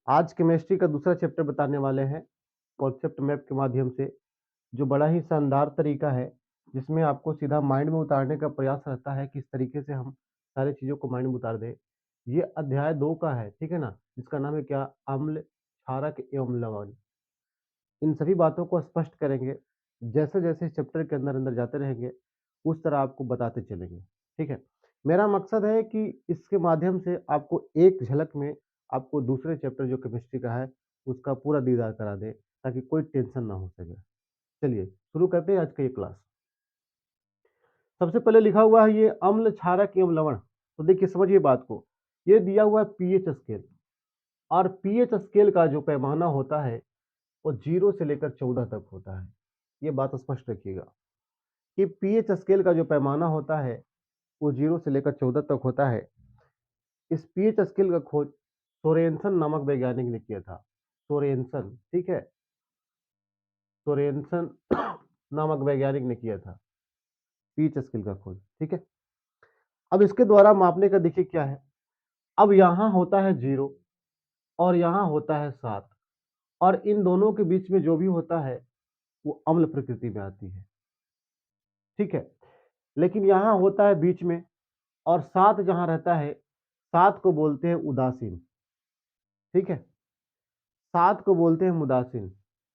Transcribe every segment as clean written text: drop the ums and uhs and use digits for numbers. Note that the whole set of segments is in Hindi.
आज केमिस्ट्री का दूसरा चैप्टर बताने वाले हैं कॉन्सेप्ट मैप के माध्यम से, जो बड़ा ही शानदार तरीका है, जिसमें आपको सीधा माइंड में उतारने का प्रयास रहता है, किस तरीके से हम सारी चीज़ों को माइंड में उतार दें। ये अध्याय 2 का है, ठीक है ना? जिसका नाम है क्या? अम्ल, क्षारक एवं लवण। इन सभी बातों को स्पष्ट करेंगे। जैसे-जैसे चैप्टर के अंदर-अंदर जाते रहेंगे, उस तरह आपको बताते चलेंगे, ठीक है? मेरा मकसद है कि इसके माध्यम से आपको एक झलक में आपको दूसरे चैप्टर जो केमिस्ट्री का है, उसका पूरा दीदार करा दें, ताकि कोई टेंशन ना हो सके। चलिए, शुरू करते हैं आज का ये क्लास। सबसे पहले लिखा हुआ है ये अम्ल, क्षारक एवं लवण। तो देखिए समझिए बात को। ये दिया हुआ है पीएच स्केल और पीएच स्केल का जो पैमाना होता है, वो 0 से लेकर 14 तक होता है। ये बात स्पष्ट रखिएगा कि पीएच स्केल का जो पैमाना होता है, वो 0 से लेकर 14 तक होता है। इस पीएच स्केल का खोज सोरेनसन नामक वैज्ञानिक ने किया था। सोरेनसन, ठीक है? सोरेनसन नामक वैज्ञानिक ने किया था पीएच स्केल का खोज, ठीक है? अब इसके द्वारा मापने का देखिए क्या है। अब यहाँ होता है 0 और यहाँ होता है 7 और इन दोनों के बीच में जो भी होता है, वो अम्ल प्रकृति में आती है, ठीक है? लेकिन यहाँ होता है बीच में और 7 जहाँ रहता है, 7 को बोलते हैं उदासीन, ठीक है? 7 को बोलते हैं मुदासीन,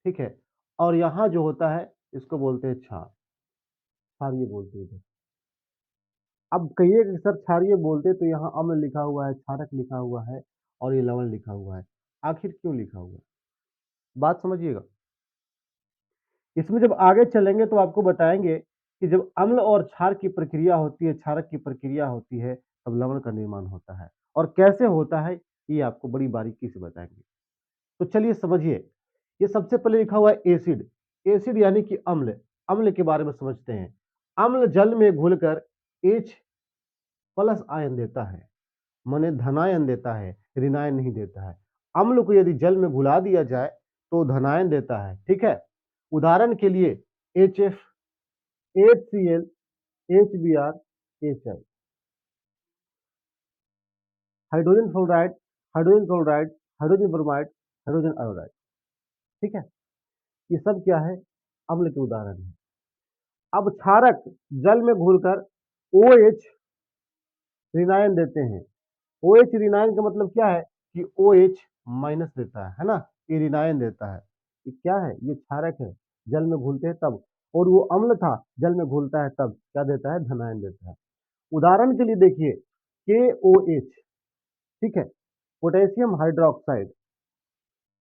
ठीक है? और यहाँ जो होता है, इसको बोलते हैं क्षार, क्षारीय बोलते हैं इधर। अब कहिएगा कि सर क्षारीय बोलते तो यहाँ अम्ल लिखा हुआ है, क्षारक लिखा हुआ है और ये लवण लिखा हुआ है। आखिर क्यों लिखा हुआ है? बात समझिएगा। इसमें जब आगे चलेंगे तो आपको बताएँगे कि जब अम्ल और क्षार की प्रक्रिया होती है, क्षारक की प्रक्रिया होती है, तब लवण का निर्माण होता है और कैसे होता है, ये आपको बड़ी बारीकी से बताएँगे। तो चलिए समझिए, ये सबसे पहले लिखा हुआ है एसिड, एसिड यानी कि अम्ल, अम्ल के बारे में समझते हैं। अम्ल जल में घुलकर H प्लस आयन देता है, माने धनायन देता है, ऋणायन नहीं देता है। अम्ल को यदि जल में घुला दिया जाए तो धनायन देता है, ठीक है? उदाहरण के लिए HF, HCl, HBr, HI, hydrogen fluoride, hydrogen chloride, hydrogen bromide, hydrogen iodide, ठीक है? ये सब क्या है? अम्ल के उदाहरण है। अब क्षारक जल में घुलकर OH ऋणायन देते हैं। OH ऋणायन का मतलब क्या है कि OH माइनस देता है ना? ये ऋणायन देता है। ये क्या है? ये क्षारक है, जल में घुलते हैं तब। और वो अम्ल था, जल में घुलता है तब क्या देता है? धनायन देता है। उदाहरण के लिए देखिए KOH, ठीक है? Potassium hydroxide,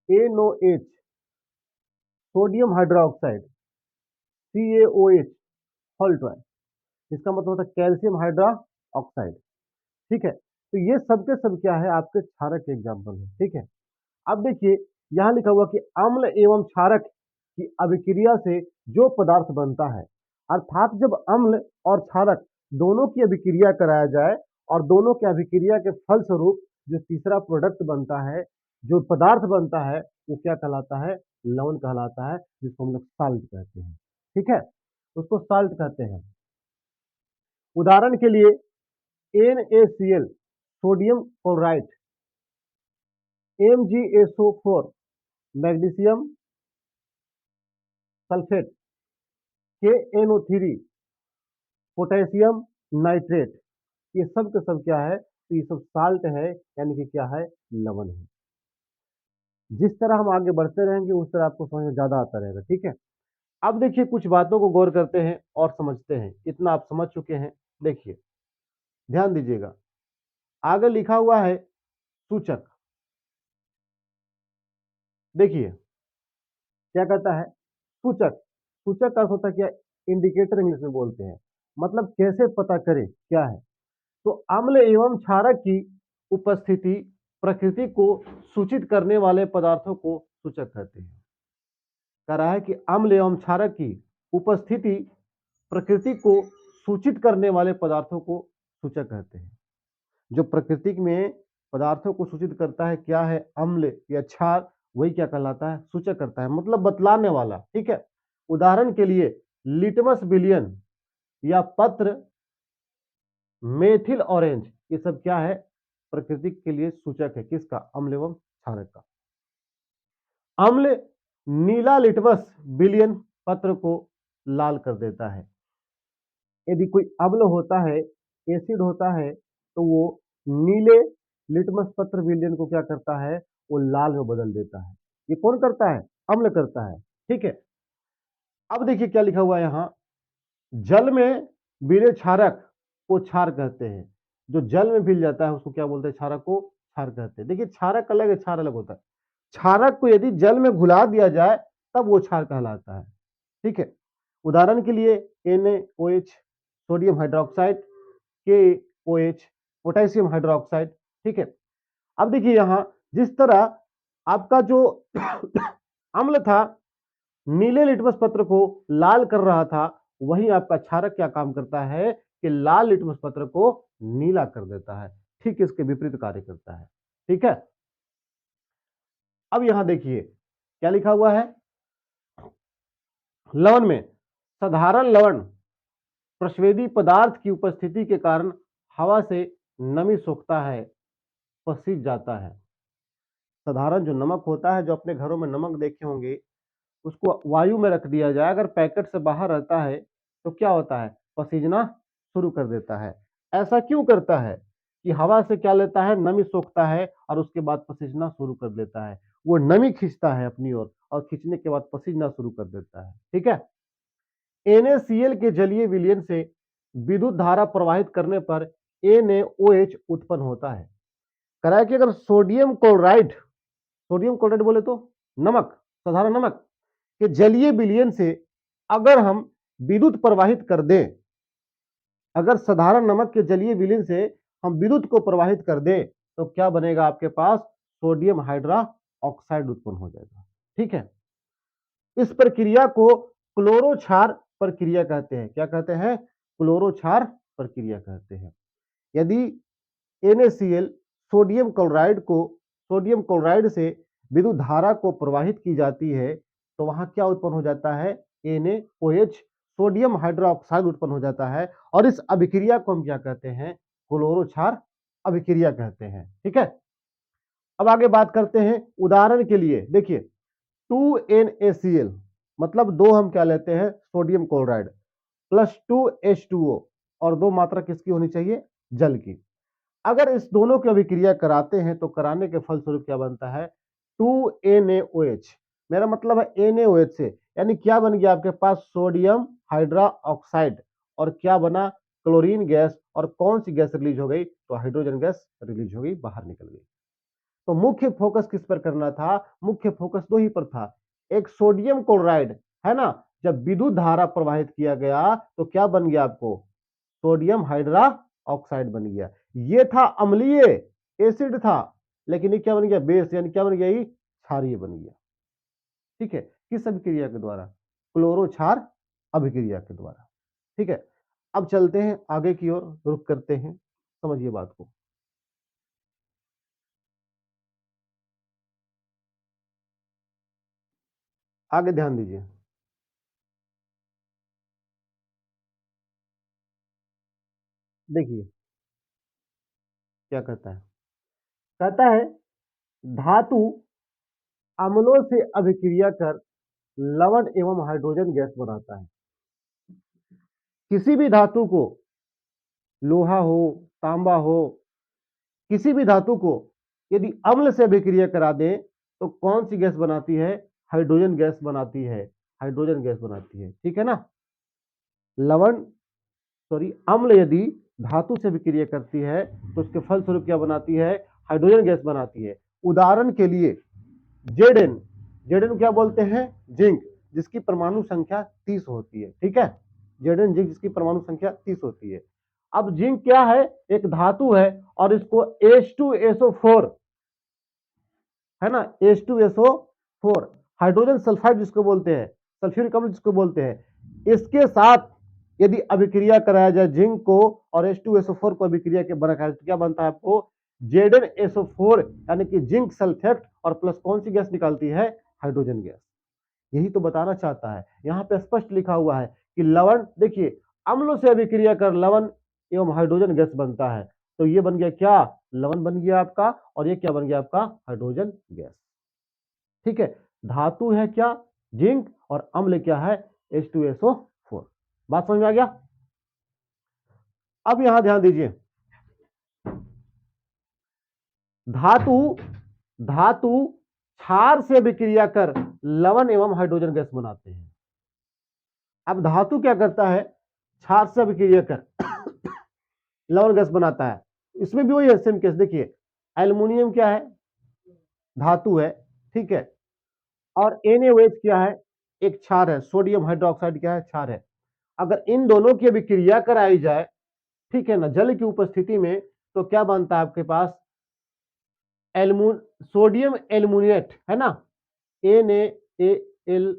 NOH, sodium hydroxide, CaOH, salt है। इसका मतलब होता है कैल्शियम हाइड्रो ऑक्साइड, ठीक है? तो ये सब के सब क्या है? आपके क्षारक के एग्जाम्पल है, ठीक है? अब देखिए यहाँ लिखा हुआ कि अम्ल एवं क्षारक की अभिक्रिया से जो पदार्थ बनता है, अर्थात जब अम्ल और क्षारक दोनों की अभिक्रिया कराया जाए और दोनों की अभिक्रिया के फलस्वरूप जो तीसरा प्रोडक्ट बनता है, जो पदार्थ बनता है, वो क्या कहलाता है? लवण कहलाता है, जिसको हम लोग साल्ट कहते हैं, ठीक है? उसको साल्ट कहते हैं। उदाहरण के लिए NaCl, sodium chloride, MgSO4, magnesium sulphate, KNO3, potassium nitrate, ये सब के सब क्या है? तो ये सब साल्ट है, यानी कि क्या है? लवण है। जिस तरह हम आगे बढ़ते रहेंगे उस तरह आपको समझ में ज़्यादा आता रहेगा, ठीक है? अब देखिए कुछ बातों को गौर करते हैं और समझते हैं। इतना आप समझ चुके हैं, देखिए ध्यान दीजिएगा। आगे लिखा हुआ है सूचक, देखिए क्या कहता है? सूचक, सूचक का अर्थ होता है क्या? इंडिकेटर इंग्लिश में बोलते हैं। मतलब कैसे पता करें क्या है? तो अम्ल एवं क्षारक की उपस्थिति प्रकृति को सूचित करने वाले पदार्थों को सूचक कहते हैं। कह रहा है कि अम्ल एवं क्षारक की उपस्थिति प्रकृति को सूचित करने वाले पदार्थों को सूचक कहते हैं। जो प्रकृति में पदार्थों को सूचित करता है, क्या है? अम्ल या क्षार, वही क्या कहलाता है? सूचक करता है, मतलब बतलाने वाला, ठीक है? उदाहरण के लिए लिटमस विलियन या पत्र, मेथिल ऑरेंज, ये सब क्या है? प्रकृति के लिए सूचक है, किसका? अम्ल एवं क्षारक का। अम्ल नीला लिटमस विलियन पत्र को लाल कर देता है। यदि कोई अम्ल होता है, एसिड होता है, तो वो नीले लिटमस पत्र विलियन को क्या करता है, वो लाल में बदल देता है। ये कौन करता है? अम्ल करता है। ठीक है। अब देखिए क्या लिखा हुआ है यहाँ, जल में मिले क्षारक को क्षार कहते हैं। जो जल में मिल जाता है उसको क्या बोलते हैं? क्षारक को क्षार कहते हैं। देखिए क्षारक अलग है, क्षार अलग होता है। क्षारक को यदि जल में घुला दिया जाए तब वो क्षार कहलाता है। ठीक है। उदाहरण के लिए NaOH, sodium hydroxide, KOH, potassium hydroxide. ठीक है। अब देखिए यहां जिस तरह आपका जो अम्ल था नीले लिटमस पत्र को लाल कर रहा था, वहीं आपका क्षारक क्या काम करता है कि लाल लिटमस पत्र को नीला कर देता है। ठीक इसके विपरीत कार्य करता है। ठीक है। अब यहां देखिए क्या लिखा हुआ है, लवण में साधारण लवण प्रस्वेदी पदार्थ की उपस्थिति के कारण हवा से नमी सोखता है, पसीज जाता है। साधारण जो नमक होता है, जो अपने घरों में नमक देखे होंगे, उसको वायु में रख दिया जाए, अगर पैकेट से बाहर रहता है तो क्या होता है? पसीजना शुरू कर देता है। ऐसा क्यों करता है कि हवा से क्या लेता है? नमी सोखता है और उसके बाद पसीजना शुरू कर देता है। वो नमी खींचता है अपनी ओर और खींचने के बाद पसीजना शुरू कर देता है। ठीक है। NaCl के जलीय विलयन से विद्युत धारा प्रवाहित करने पर NaOH उत्पन्न होता है। करा कि अगर सोडियम क्लोराइड बोले तो नमक, साधारण नमक के जलीय विलयन से अगर हम विद्युत प्रवाहित कर दें, अगर साधारण नमक के जलीय विलयन से हम विद्युत को प्रवाहित कर दें, तो क्या बनेगा? आपके पास सोडियम हाइड्रा ऑक्साइड उत्पन्न हो जाएगा। ठीक है। इस प्रक्रिया को क्लोरोक्षार प्रक्रिया कहते हैं। क्या कहते हैं? क्लोरोक्षार प्रक्रिया कहते हैं। यदि NaCl सोडियम क्लोराइड से विद्युत धारा को प्रवाहित की जाती है, तो वहां क्या उत्पन्न हो जाता है? NaOH, सोडियम हाइड्रोक्साइड उत्पन्न हो जाता है और इस अभिक्रिया को हम क्या कहते हैं? क्लोरोक्षार अभिक्रिया कहते हैं। ठीक है। अब आगे बात करते हैं, उदाहरण के लिए देखिए 2NaCl मतलब दो हम क्या लेते हैं? सोडियम क्लोराइड प्लस 2H2O, और दो मात्रा किसकी होनी चाहिए? जल की। अगर इस दोनों की अभिक्रिया कराते हैं तो कराने के फलस्वरूप क्या बनता है? 2NaOH। मेरा मतलब है NaOH से, यानी क्या बन गया आपके पास? Sodium hydra oxide. और क्या बना? Chlorine gas. और कौन सी गैस रिलीज हो गई? तो हाइड्रोजन गैस रिलीज हो गई, बाहर निकल गई। तो मुख्य फोकस किस पर करना था? मुख्य फोकस दो ही पर था। एक सोडियम क्लोराइड है ना, जब विद्युत धारा प्रवाहित किया गया तो क्या बन गया आपको? सोडियम हाइड्रा ऑक्साइड बन गया। ये था अम्लीय, एसिड था, लेकिन ये क्या बन गया? बेस, यानी क्या बन गया? ये क्षारीय बन गया। ठीक है। किस अभिक्रिया के द्वारा? क्लोरोक्षार अभिक्रिया के द्वारा। ठीक है। अब चलते हैं आगे की ओर, रुक करते हैं, समझिए बात को। आगे ध्यान दीजिए। देखिए क्या कहता है, कहता है धातु अम्लों से अभिक्रिया कर लवण एवं हाइड्रोजन गैस बनाता है। किसी भी धातु को, लोहा हो, तांबा हो, किसी भी धातु को यदि अम्ल से अभिक्रिया करा दें तो कौन सी गैस बनाती है? हाइड्रोजन गैस बनाती है। हाइड्रोजन गैस बनाती है। ठीक है ना। लवण, सॉरी, अम्ल यदि धातु से अभिक्रिया करती है तो उसके फलस्वरूप क्या बनाती है? हाइड्रोजन गैस बनाती है। उदाहरण के लिए जेड एन क्या बोलते हैं? जिंक, जिसकी परमाणु संख्या 30 होती है। ठीक है। जेड एन जिंक जिसकी परमाणु संख्या 30 होती है। अब जिंक क्या है? एक धातु है और इसको H2SO4 है ना, H2SO4 हाइड्रोजन सल्फाइड जिसको बोलते हैं, सल्फ्यूरिक अम्ल जिसको बोलते हैं, इसके साथ यदि अभिक्रिया कराया जाए जिंक को और H2SO4 को अभिक्रिया के बनाया तो क्या बनता है आपको? ZnSO4, यानी कि जिंक सल्फेट, और प्लस कौन सी गैस निकालती है? Hydrogen gas. यही तो बताना चाहता है। यहां पे स्पष्ट लिखा हुआ है कि लवण, देखिए, अम्लों से अभिक्रिया कर लवण एवं हाइड्रोजन गैस बनता है। तो ये बन गया क्या? लवण बन गया आपका, और ये क्या बन गया आपका? Hydrogen gas. ठीक है। धातु है क्या, जिंक, और अम्ल क्या है, H2SO4। बात समझ में आ गया। अब यहां ध्यान दीजिए, धातु धातु क्षार से अभिक्रिया कर लवण एवं हाइड्रोजन गैस बनाते हैं। अब धातु क्या करता है, क्षार से अभिक्रिया कर लवण गैस बनाता है। इसमें भी वही है, सेम केस। देखिए एल्युमिनियम क्या है, धातु है, ठीक है, और NaOH क्या है, एक क्षार है। सोडियम हाइड्रोक्साइड क्या है, क्षार है। अगर इन दोनों की अभिक्रिया कराई जाए, ठीक है ना, जल की उपस्थिति में, तो क्या बनता है आपके पास, सोडियम एल्युमिनेट है ना, NaAlO2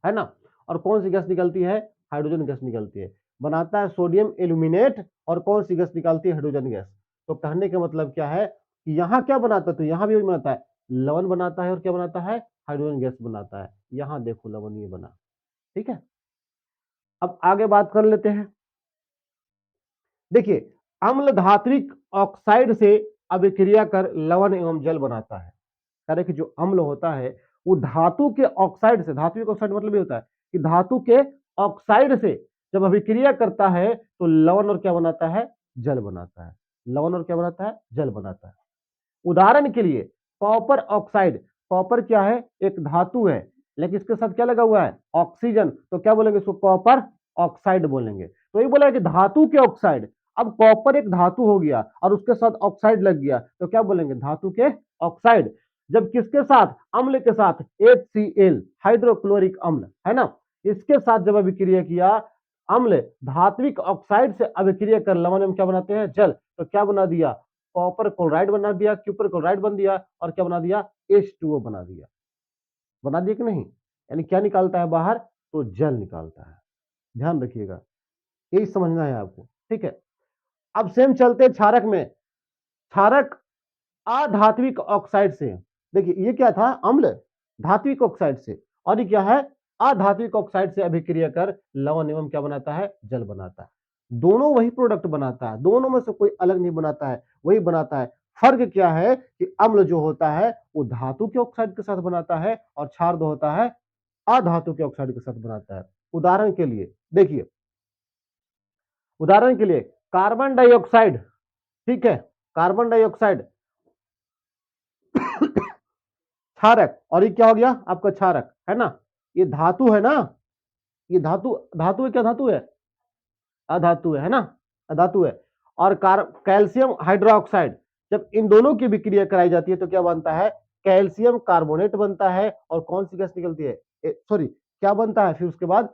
है ना, और कौन सी गैस निकलती है, हाइड्रोजन गैस निकलती है। बनाता है सोडियम एल्युमिनेट, और कौन सी गैस निकलती है, हाइड्रोजन गैस। तो कहने का मतलब क्या है कि यहां क्या बनाता है, तो यहां भी बनाता है, लवण बनाता है, और क्या बनाता है, हाइड्रोजन गैस बनाता है। यहां देखो लवण ये बना, ठीक है। अब आगे बात कर लेते हैं। देखिए अम्ल धात्विक ऑक्साइड से अभिक्रिया कर लवण एवं जल बनाता है। कह कि जो अम्ल होता है वो धातु के ऑक्साइड से, धातु के ऑक्साइड मतलब ये होता है कि धातु के ऑक्साइड से जब अभिक्रिया करता है तो लवण और क्या बनाता है, जल बनाता है। लवण और क्या बनाता है, जल बनाता है। उदाहरण के लिए कॉपर ऑक्साइड, कॉपर क्या है, एक धातु है, लेकिन इसके साथ क्या लगा हुआ है, ऑक्सीजन, तो क्या बोलेंगे इसको, कॉपर ऑक्साइड बोलेंगे। तो ये बोला कि धातु के ऑक्साइड, अब कॉपर एक धातु हो गया और उसके साथ ऑक्साइड लग गया, तो क्या बोलेंगे, धातु के ऑक्साइड। जब किसके साथ, अम्ल के साथ, HCl हाइड्रोक्लोरिक अम्ल है ना, इसके साथ जब अभिक्रिया किया, अम्ल धात्विक ऑक्साइड से अभिक्रिया कर लवण में क्या बनाते हैं, जल। तो क्या बना दिया, कॉपर क्लोराइड बना दिया, क्यूपर क्लोराइड बन दिया, और क्या बना दिया, H2O बना दिया। बना दिया कि नहीं, यानी क्या निकालता है बाहर, तो जल निकालता है। ध्यान रखिएगा, यही समझना है आपको, ठीक है। अब सेम चलते हैं क्षारक में। क्षारक अधात्विक ऑक्साइड से, देखिए ये क्या था, अम्ल धात्विक ऑक्साइड से, और ये क्या है, अधात्विक ऑक्साइड से अभिक्रिया कर लवण एवं क्या बनाता है, जल बनाता है। दोनों वही प्रोडक्ट बनाता है, दोनों में से कोई अलग नहीं बनाता है, वही बनाता है। फर्क क्या है कि अम्ल जो होता है वो धातु के ऑक्साइड के साथ बनाता है, और क्षार जो होता है अधातु के ऑक्साइड के साथ बनाता है। उदाहरण के लिए देखिए, उदाहरण के लिए कार्बन डाइऑक्साइड, ठीक है, कार्बन डाइऑक्साइड क्षारक, और ये क्या हो गया आपका, क्षारक है ना, ये धातु है ना, ये धातु, धातु है क्या, धातु है, अधातु है ना, अधातु है। और कैल्शियम हाइड्रोक्साइड, जब इन दोनों की विक्रिया कराई जाती है तो क्या बनता है, कैल्शियम कार्बोनेट बनता है, और कौन सी गैस निकलती है, सॉरी क्या बनता है, फिर उसके बाद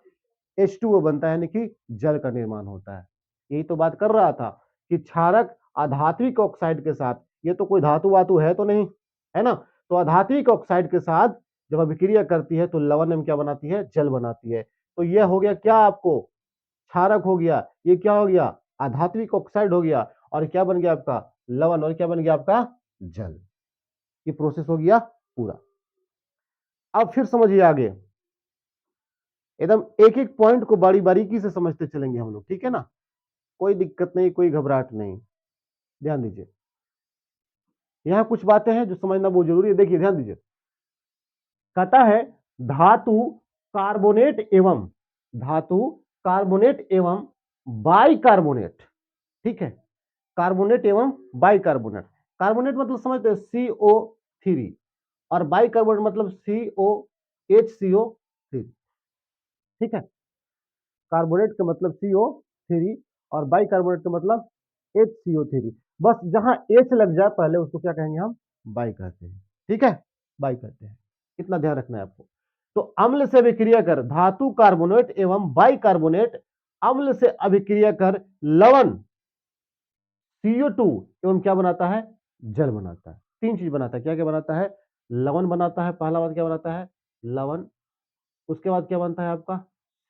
H2O बनता है, यानी कि जल का निर्माण होता है। यही तो बात कर रहा था कि क्षारक अधात्विक ऑक्साइड के साथ, ये तो कोई धातु वातु है तो नहीं, है ना, तो अधात्विक ऑक्साइड के साथ जब अभिक्रिया करती है तो लवण में क्या बनाती है, जल बनाती है। तो यह हो गया क्या आपको, क्षारक हो गया, ये क्या हो गया, अधात्विक ऑक्साइड हो गया, और क्या बन गया आपका, लवण, और क्या बन गया आपका, जल। ये प्रोसेस हो गया पूरा। अब फिर समझिए आगे, एकदम एक एक पॉइंट को बारी बारीकी से समझते चलेंगे हम लोग, ठीक है ना, कोई दिक्कत नहीं, कोई घबराहट नहीं। ध्यान दीजिए, यहां कुछ बातें हैं जो समझना बहुत जरूरी है। देखिए ध्यान दीजिए, कहता है धातु कार्बोनेट एवं, धातु कार्बोनेट एवं बाइकार्बोनेट, ठीक है, कार्बोनेट एवं बाइकार्बोनेट। कार्बोनेट मतलब समझते हैं CO3, और बाइकार्बोनेट मतलब COHCO3, ठीक है। कार्बोनेट का मतलब CO3, और बाइकार्बोनेट का मतलब HCO3। बस जहां H लग जाए पहले उसको क्या कहेंगे हम, बाई कहते हैं, ठीक है, बाई कहते हैं। इतना ध्यान रखना है आपको। तो अम्ल से अभिक्रिया कर धातु कार्बोनेट एवं बाइकार्बोनेट, अम्ल से अभिक्रिया कर लवण CO2 एवं क्या बनाता है, जल बनाता है। तीन चीज बनाता है, क्या क्या बनाता है, लवण बनाता है, पहला बात क्या बनाता है, लवण। उसके बाद क्या बनता है आपका,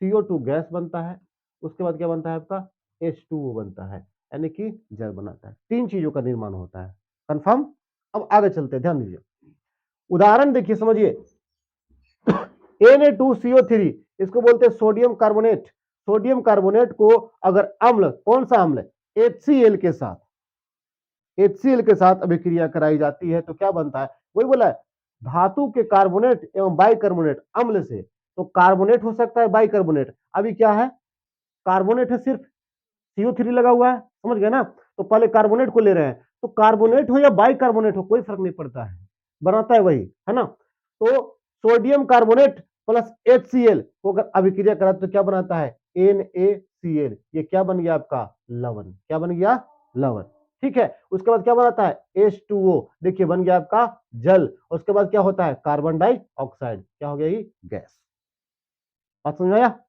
CO2 गैस बनता है। उसके बाद क्या बनता है आपका, H2O बनता है, यानी कि जल बनाता है। तीन चीजों का निर्माण होता है, कंफर्म। अब आगे चलते हैं, ध्यान दीजिए, उदाहरण देखिए, समझिए। Na2CO3, इसको बोलते हैं सोडियम कार्बोनेट। सोडियम कार्बोनेट को अगर अम्ल, कौन सा अम्ल, HCl के साथ, HCl के साथ अभिक्रिया कराई जाती है तो क्या बनता है, वही बोला है, धातु के कार्बोनेट एवं बाइकार्बोनेट अम्ल से, तो कार्बोनेट हो सकता है, बाइकार्बोनेट। अभी क्या है, कार्बोनेट है, सिर्फ CO3 लगा हुआ है, समझ गए ना। तो पहले कार्बोनेट को ले रहे हैं, तो कार्बोनेट हो या बाइकार्बोनेट हो कोई फर्क नहीं पड़ता है, बनाता है वही, है ना। तो सोडियम कार्बोनेट प्लस HCl को अगर अभिक्रिया करा तो क्या बनाता है, NaCl। ये क्या बन गया आपका, लवण। क्या बन गया, लवण। ठीक है, उसके बाद क्या बनाता है, H2O। देखिए बन गया आपका जल। उसके बाद क्या होता है, कार्बन डाइऑक्साइड। क्या हो गया, ये गैस। बात समझ में आया।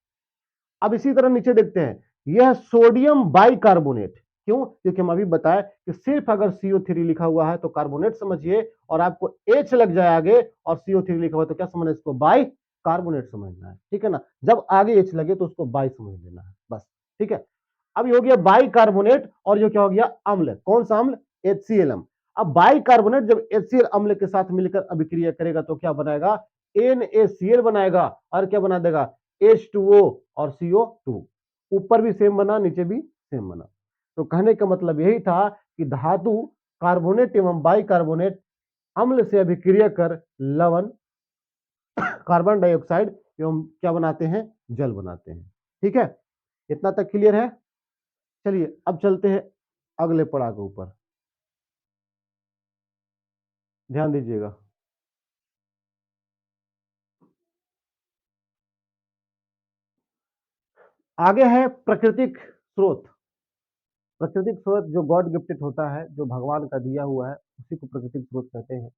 अब इसी तरह नीचे देखते हैं, यह सोडियम बाइकार्बोनेट। क्यों, क्योंकि हम अभी बताए कि सिर्फ अगर CO3 लिखा हुआ है तो कार्बोनेट समझिए, और आपको H लग जाए आगे और CO3 लिखा हुआ है तो क्या समझना है, इसको बाई कार्बोनेट समझना है, ठीक है ना। जब आगे H लगे तो उसको बाई समझ लेना है बस, ठीक है। अब ये हो गया बाइकार्बोनेट, और ये क्या हो गया, अम्ल। कौन सा अम्ल, HCl अम्ल। अब बाइकार्बोनेट जब HCl अम्ल के साथ मिलकर अभिक्रिया करेगा तो क्या बनाएगा, NaCl बनाएगा, और क्या बना देगा, H2O और CO2। ऊपर भी सेम बना, नीचे भी सेम बना। तो कहने का मतलब यही था कि धातु कार्बोनेट एवं बाइकार्बोनेट अम्ल से अभिक्रिया कर लवण, कार्बन डाइऑक्साइड एवं क्या बनाते हैं, जल बनाते हैं। ठीक है, इतना तक क्लियर है। चलिए अब चलते हैं अगले पड़ाव के ऊपर, ध्यान दीजिएगा। आगे है प्राकृतिक स्रोत। प्राकृतिक स्रोत जो गॉड गिफ्टेड होता है, जो भगवान का दिया हुआ है, उसी को प्राकृतिक स्रोत कहते हैं।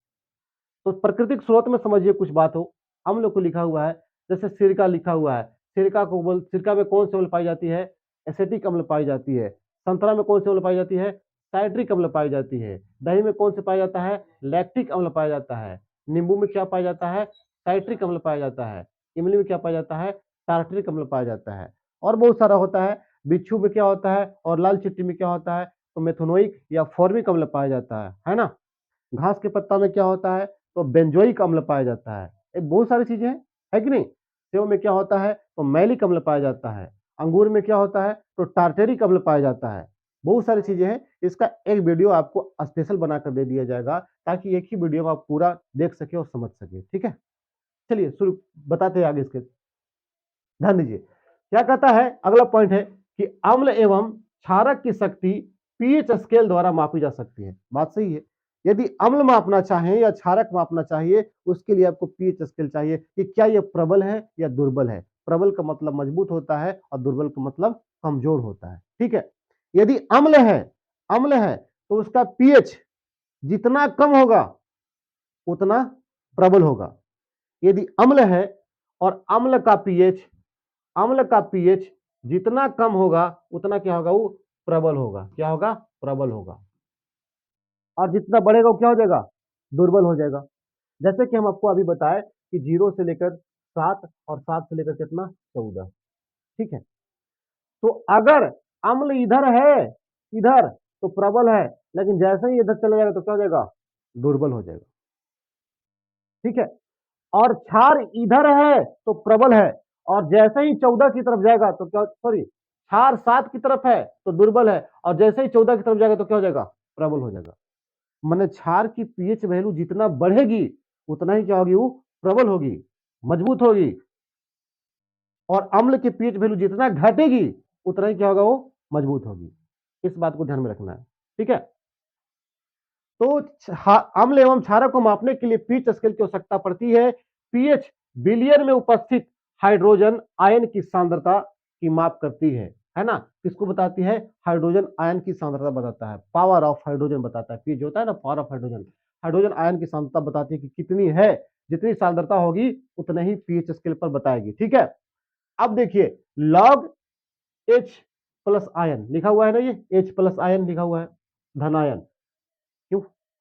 तो प्राकृतिक स्रोत में समझिए कुछ बात हो, अम्ल को लिखा हुआ है, जैसे सिरका लिखा हुआ है, सिरका में कौन सी अम्ल पाई जाती है, एसिटिक अम्ल पाई जाती है। संतरा में कौन सी अम्ल पाई जाती है, साइट्रिक अम्ल पाई जाती है। दही में कौन से पाया जाता है, लैक्टिक अम्ल पाया जाता है। नींबू में क्या पाया जाता है, साइट्रिक अम्ल पाया जाता है। इमली में क्या पाया जाता है, टार्टरिक अम्ल पाया जाता है। और बहुत सारा होता है। बिच्छू में क्या होता है, और लाल चिट्टी में क्या होता है, तो मेथनोइक या फॉर्मिक अम्ल पाया जाता है ना। घास के पत्ता में क्या होता है, तो बेंजोइक अम्ल पाया जाता है। ये बहुत सारी चीजें हैं, है कि नहीं। सेव में क्या होता है, तो मैलिक अम्ल पाया जाता है। अंगूर में क्या होता है, तो टार्टेरिक अम्ल पाया जाता है। बहुत सारी चीजें हैं। इसका एक वीडियो आपको स्पेशल बनाकर दे दिया जाएगा, ताकि एक ही वीडियो में आप पूरा देख सके और समझ सके, ठीक है। चलिए शुरू बताते हैं आगे इसके, ध्यान दीजिए। क्या कहता है, अगला पॉइंट है कि अम्ल एवं क्षारक की शक्ति पीएच स्केल द्वारा मापी जा सकती है। बात सही है। यदि अम्ल मापना चाहें या क्षारक मापना चाहिए, उसके लिए आपको पीएच स्केल चाहिए कि क्या यह प्रबल है या दुर्बल है। प्रबल का मतलब मजबूत होता है, और दुर्बल का मतलब कमजोर होता है, ठीक है। यदि अम्ल है तो उसका पीएच जितना कम होगा उतना प्रबल होगा। यदि अम्ल है और अम्ल का पीएच जितना कम होगा उतना क्या होगा, वो प्रबल होगा। क्या होगा, प्रबल होगा। और जितना बढ़ेगा वो क्या हो जाएगा, दुर्बल हो जाएगा। जैसे कि हम आपको अभी बताए कि 0 से लेकर 7 और 7 से लेकर कितना, 14। ठीक है। तो अगर अम्ल इधर है, इधर, तो प्रबल है, लेकिन जैसे ही इधर चला जाएगा तो क्या हो जाएगा, दुर्बल हो जाएगा। ठीक है। और क्षार इधर है तो प्रबल है, और जैसे ही 14 की तरफ जाएगा तो क्या, सॉरी, क्षार 7 की तरफ है तो दुर्बल है, और जैसे ही 14 की तरफ जाएगा तो क्या हो जाएगा, प्रबल हो जाएगा। माने क्षार की पीएच वैल्यू जितना बढ़ेगी उतना ही क्या होगी, वो प्रबल होगी, मजबूत होगी। और अम्ल की पीएच वैल्यू जितना घटेगी उतना ही क्या होगा, वो मजबूत होगी। इस बात को ध्यान में रखना है, ठीक है। तो अम्ल एवं क्षारक को मापने के लिए पीएच स्केल की आवश्यकता पड़ती है। पीएच बिलियन में उपस्थित हाइड्रोजन आयन की सांद्रता की माप करती है ना। किसको बताती है, हाइड्रोजन आयन की सांद्रता बताता है, पावर ऑफ हाइड्रोजन बताता है। पीएच होता है ना, power of hydrogen. Hydrogen ion की सांद्रता बताती है कि कितनी है, जितनी सांद्रता होगी उतना ही पीएच स्केल पर बताएगी, ठीक है। अब देखिए, लॉग H प्लस आयन लिखा हुआ है ना, ये H प्लस आयन लिखा हुआ है, धनायन। क्यों,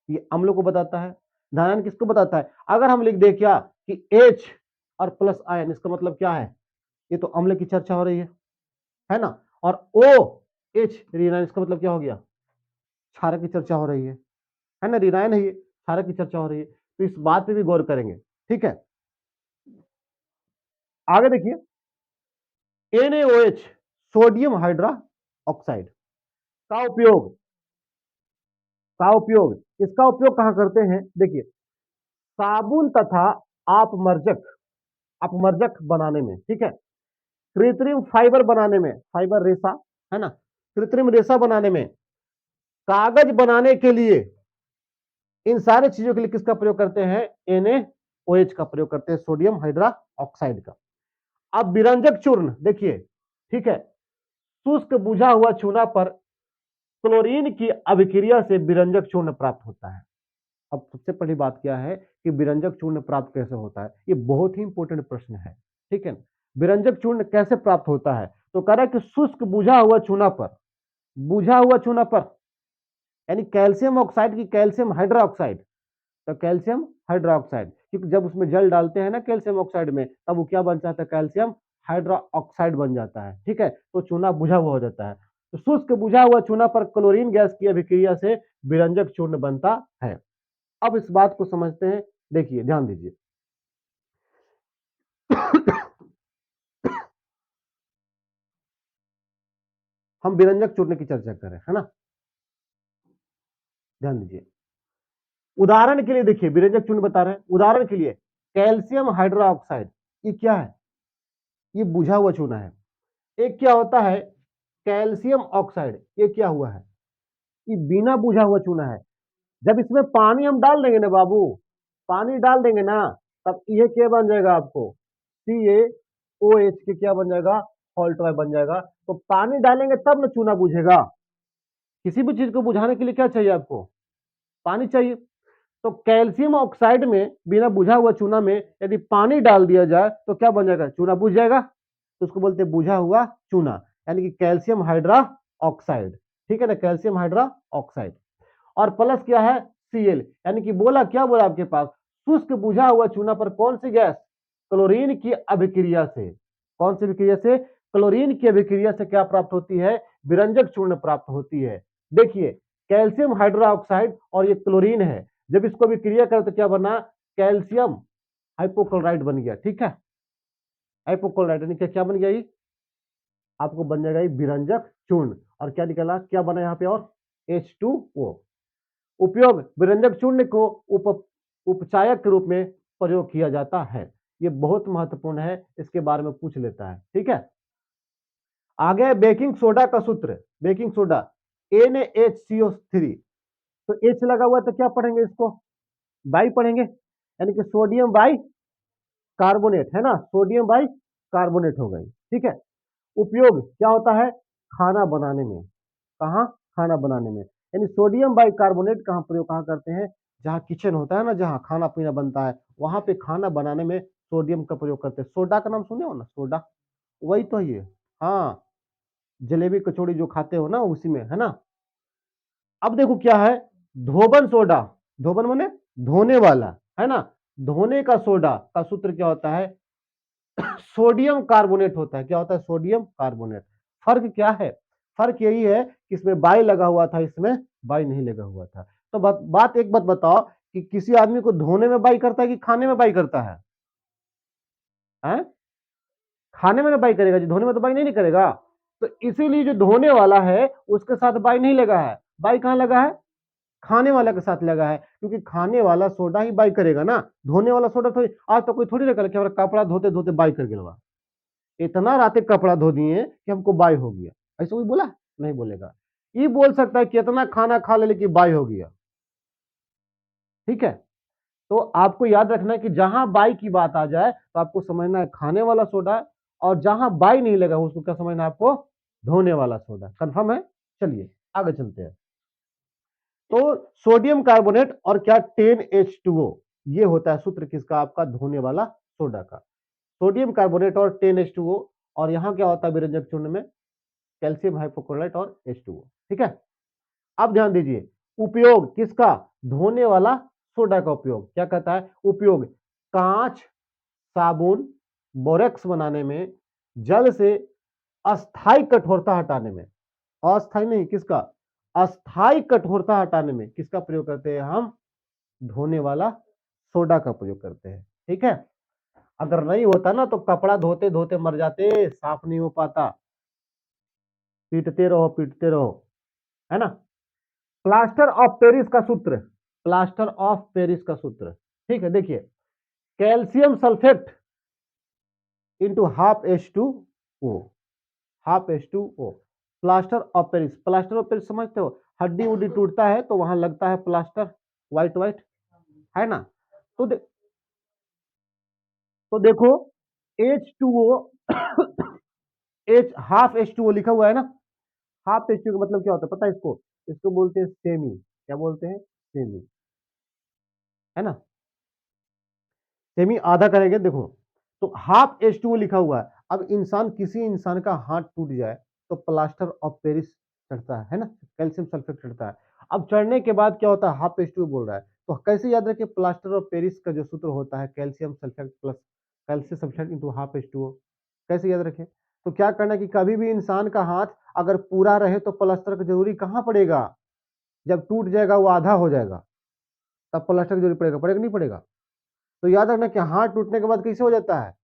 ये अम्लों को बताता है। धनायन किसको बताता है, अगर हम लिख दे क्या कि H और प्लस आयन, इसका मतलब क्या है, ये तो अम्ल की चर्चा हो रही है ना। और OH ऋणायन, इसका मतलब क्या हो गया, क्षारक की चर्चा हो रही है ना। ऋणायन है ये, क्षारक की चर्चा हो रही है। तो इस बात पे भी गौर करेंगे, ठीक है। आगे देखिए, NaOH सोडियम हाइड्रा ऑक्साइड का उपयोग, इसका उपयोग कहां करते हैं, देखिए साबुन तथा अपमर्जक, अपमर्जक बनाने में, ठीक है, कृत्रिम फाइबर बनाने में, फाइबर रेशा, है ना, कृत्रिम रेशा बनाने में, कागज बनाने के लिए, इन सारे चीजों के लिए किसका प्रयोग करते हैं? NaOH का प्रयोग करते हैं, सोडियम हाइड्रा ऑक्साइड का। अब विरंजक चूर्ण देखिए, ठीक है, शुष्क बुझा हुआ चूना पर क्लोरीन की अभिक्रिया से विरंजक चूर्ण प्राप्त होता है। अब सबसे पहली बात क्या है कि विरंजक चूर्ण प्राप्त कैसे होता है? ये बहुत ही इंपॉर्टेंट प्रश्न है, ठीक है। विरंजक चूर्ण कैसे प्राप्त होता है? तो कह रहा है कि शुष्क बुझा हुआ चूना पर, बुझा हुआ चूना पर, यानी कैल्शियम ऑक्साइड की कैल्शियम हाइड्रोक्साइड, तो कैल्शियम हाइड्रोक्साइड, क्योंकि जब उसमें जल डालते हैं ना कैल्शियम ऑक्साइड में, तब वो क्या बन जाता है? कैल्शियम हाइड्रोक्साइड बन जाता है, ठीक है, तो चूना बुझा हुआ हो जाता है। तो शुष्क बुझा हुआ चूना पर क्लोरीन गैस की अभिक्रिया से विरंजक चूर्ण बनता है। अब इस बात को समझते हैं, देखिए ध्यान दीजिए। हम विरंजक चूर्ण की चर्चा करें, है ना, ध्यान दीजिए। उदाहरण के लिए देखिए, विरंजक चूर्ण बता रहे हैं, उदाहरण के लिए कैल्शियम हाइड्रोक्साइड, ये क्या है? ये बुझा हुआ चूना है। एक क्या होता है कैल्शियम ऑक्साइड, ये क्या हुआ है? ये बिना बुझा हुआ चूना है। जब इसमें पानी हम डाल देंगे ना बाबू, पानी डाल देंगे ना, तब ये क्या बन जाएगा आपको? CaOH के क्या बन जाएगा? फॉल्टवाई बन जाएगा। तो पानी डालेंगे तब ना चूना बुझेगा। किसी भी चीज को बुझाने के लिए क्या चाहिए आपको? पानी चाहिए। तो कैल्शियम ऑक्साइड में, बिना बुझा हुआ चूना में यदि पानी डाल दिया जाए तो क्या बन जाएगा? चूना बुझ जाएगा। तो उसको बोलते हैं बुझा हुआ चूना, यानी कि कैल्शियम हाइड्रा ऑक्साइड, ठीक है ना, कैल्शियम हाइड्रा ऑक्साइड। और प्लस क्या है? Cl, यानी कि बोला क्या, बोला आपके पास शुष्क बुझा हुआ चूना पर कौन सी गैस? क्लोरीन की अभिक्रिया से। कौन सी अभिक्रिया से? क्लोरीन की अभिक्रिया से क्या प्राप्त होती है? विरंजक चूर्ण प्राप्त होती है। देखिए, कैल्शियम हाइड्रोक्साइड और ये क्लोरीन है, जब इसको अभिक्रिया करें तो क्या बना? कैल्शियम हाइपोक्लोराइड बन गया, ठीक है, हाइपोक्लोराइड, यानी क्या बन गया? ये आपको बन जाएगा ये विरंजक चूर्ण। और क्या निकला, क्या बना यहाँ पे? और H2O। उपयोग, विरंजक चूर्ण को उपचायक के रूप में प्रयोग किया जाता है। ये बहुत महत्वपूर्ण है, इसके बारे में पूछ लेता है, ठीक है। आगे बेकिंग सोडा का सूत्र, बेकिंग सोडा NaHCO3, तो H लगा हुआ तो क्या पढ़ेंगे इसको? बाई पढ़ेंगे, यानी कि सोडियम बाई कार्बोनेट, है ना, सोडियम बाई कार्बोनेट हो गई, ठीक है। उपयोग क्या होता है? खाना बनाने में। कहाँ? खाना बनाने में, यानी सोडियम बाइकार्बोनेट का हम प्रयोग कहाँ करते हैं? जहाँ किचन होता है ना, जहाँ खाना पीना बनता है, वहां पे खाना बनाने में सोडियम का प्रयोग करते हैं। सोडा का नाम सुने हो ना, सोडा, वही तो है ये। हाँ, जलेबी कचौड़ी जो खाते हो ना, उसी में, है ना। अब देखो क्या है, धोबन सोडा, धोबन माने धोने वाला, है ना, धोने का सोडा का सूत्र क्या होता है? सोडियम कार्बोनेट होता है। क्या होता है? Sodium carbonate. फर्क क्या है? फर्क यही है कि इसमें बाई लगा हुआ था, इसमें बाई नहीं लगा हुआ था। तो एक बात बताओ कि किसी आदमी को धोने में बाई करता है कि खाने में बाई करता है? हैं? खाने में बाई करेगा जी, धोने में तो बाई नहीं करेगा। तो इसीलिए जो धोने वाला है उसके साथ बाई नहीं लगा है। बाई कहां लगा है? खाने वाला के साथ लगा है, क्योंकि खाने वाला सोडा ही बाई करेगा ना, धोने वाला सोडा थोड़ी। आज तो कोई थोड़ी ना करे कि कपड़ा धोते धोते बाई कर गिलवा, इतना रातें कपड़ा धो दिए कि हमको बाई हो गया, ऐसा कोई बोला? नहीं बोलेगा। ये बोल सकता है कि इतना खाना खा ले लेकिन बाई हो गया, ठीक है। तो आपको याद रखना है कि जहां बाई की बात आ जाए तो आपको समझना है खाने वाला सोडा, और जहां बाई नहीं लगा उसको क्या समझना है आपको? धोने वाला सोडा। कंफर्म है? चलिए आगे चलते हैं। तो सोडियम कार्बोनेट और क्या 10H2O, ये होता है सूत्र किसका? आपका धोने वाला सोडा का। सोडियम कार्बोनेट और 10H2O, और यहां क्या होता है विरंजक चूर्ण में? कैल्शियम हाइपोक्लोराइट और H2O, ठीक है। अब ध्यान दीजिए, उपयोग किसका? धोने वाला सोडा का उपयोग क्या कहता है? उपयोग कांच, साबुन, बोरेक्स बनाने में, जल से अस्थाई कठोरता हटाने में, अस्थाई नहीं, किसका? अस्थाई कठोरता हटाने में किसका प्रयोग करते हैं हम? धोने वाला सोडा का प्रयोग करते हैं, ठीक है। अगर नहीं होता ना तो कपड़ा धोते धोते मर जाते, साफ नहीं हो पाता, पीटते रहो, है ना। प्लास्टर ऑफ पेरिस का सूत्र, प्लास्टर ऑफ पेरिस का सूत्र, ठीक है, देखिए calcium sulphate into half H2O, half H2O, plaster of Paris. Plaster of Paris समझते हो, हड्डी उड्डी टूटता है तो वहां लगता है प्लास्टर, व्हाइट व्हाइट, है ना। तो तो देखो H2O H हाफ H2O लिखा हुआ है ना, हाफ H2O का मतलब क्या होता है पता है इसको, इसको बोलते हैं सेमी, क्या बोलते हैं, सेमी, है ना। सेमी आधा करेंगे, देखो तो हाफ H2O लिखा हुआ है। अब इंसान, किसी इंसान का हाथ टूट जाए तो प्लास्टर ऑफ पेरिस चढ़ता है ना, कैल्शियम सल्फेट चढ़ता है। अब चढ़ने के बाद क्या होता है, हाफ H2O बोल रहा है, तो कैसे याद रखें, प्लास्टर ऑफ पेरिस का जो सूत्र होता है calcium sulphate plus calcium sulphate into half H2O, कैसे याद रखें। तो क्या करना कि कभी भी इंसान का हाथ अगर पूरा रहे तो प्लास्टर की जरूरी कहाँ पड़ेगा, जब टूट जाएगा वो आधा हो जाएगा तब प्लास्टर की जरूरत पड़ेगा, पड़ेगा नहीं पड़ेगा। तो याद रखना कि हाथ टूटने के बाद कैसे हो जाता है,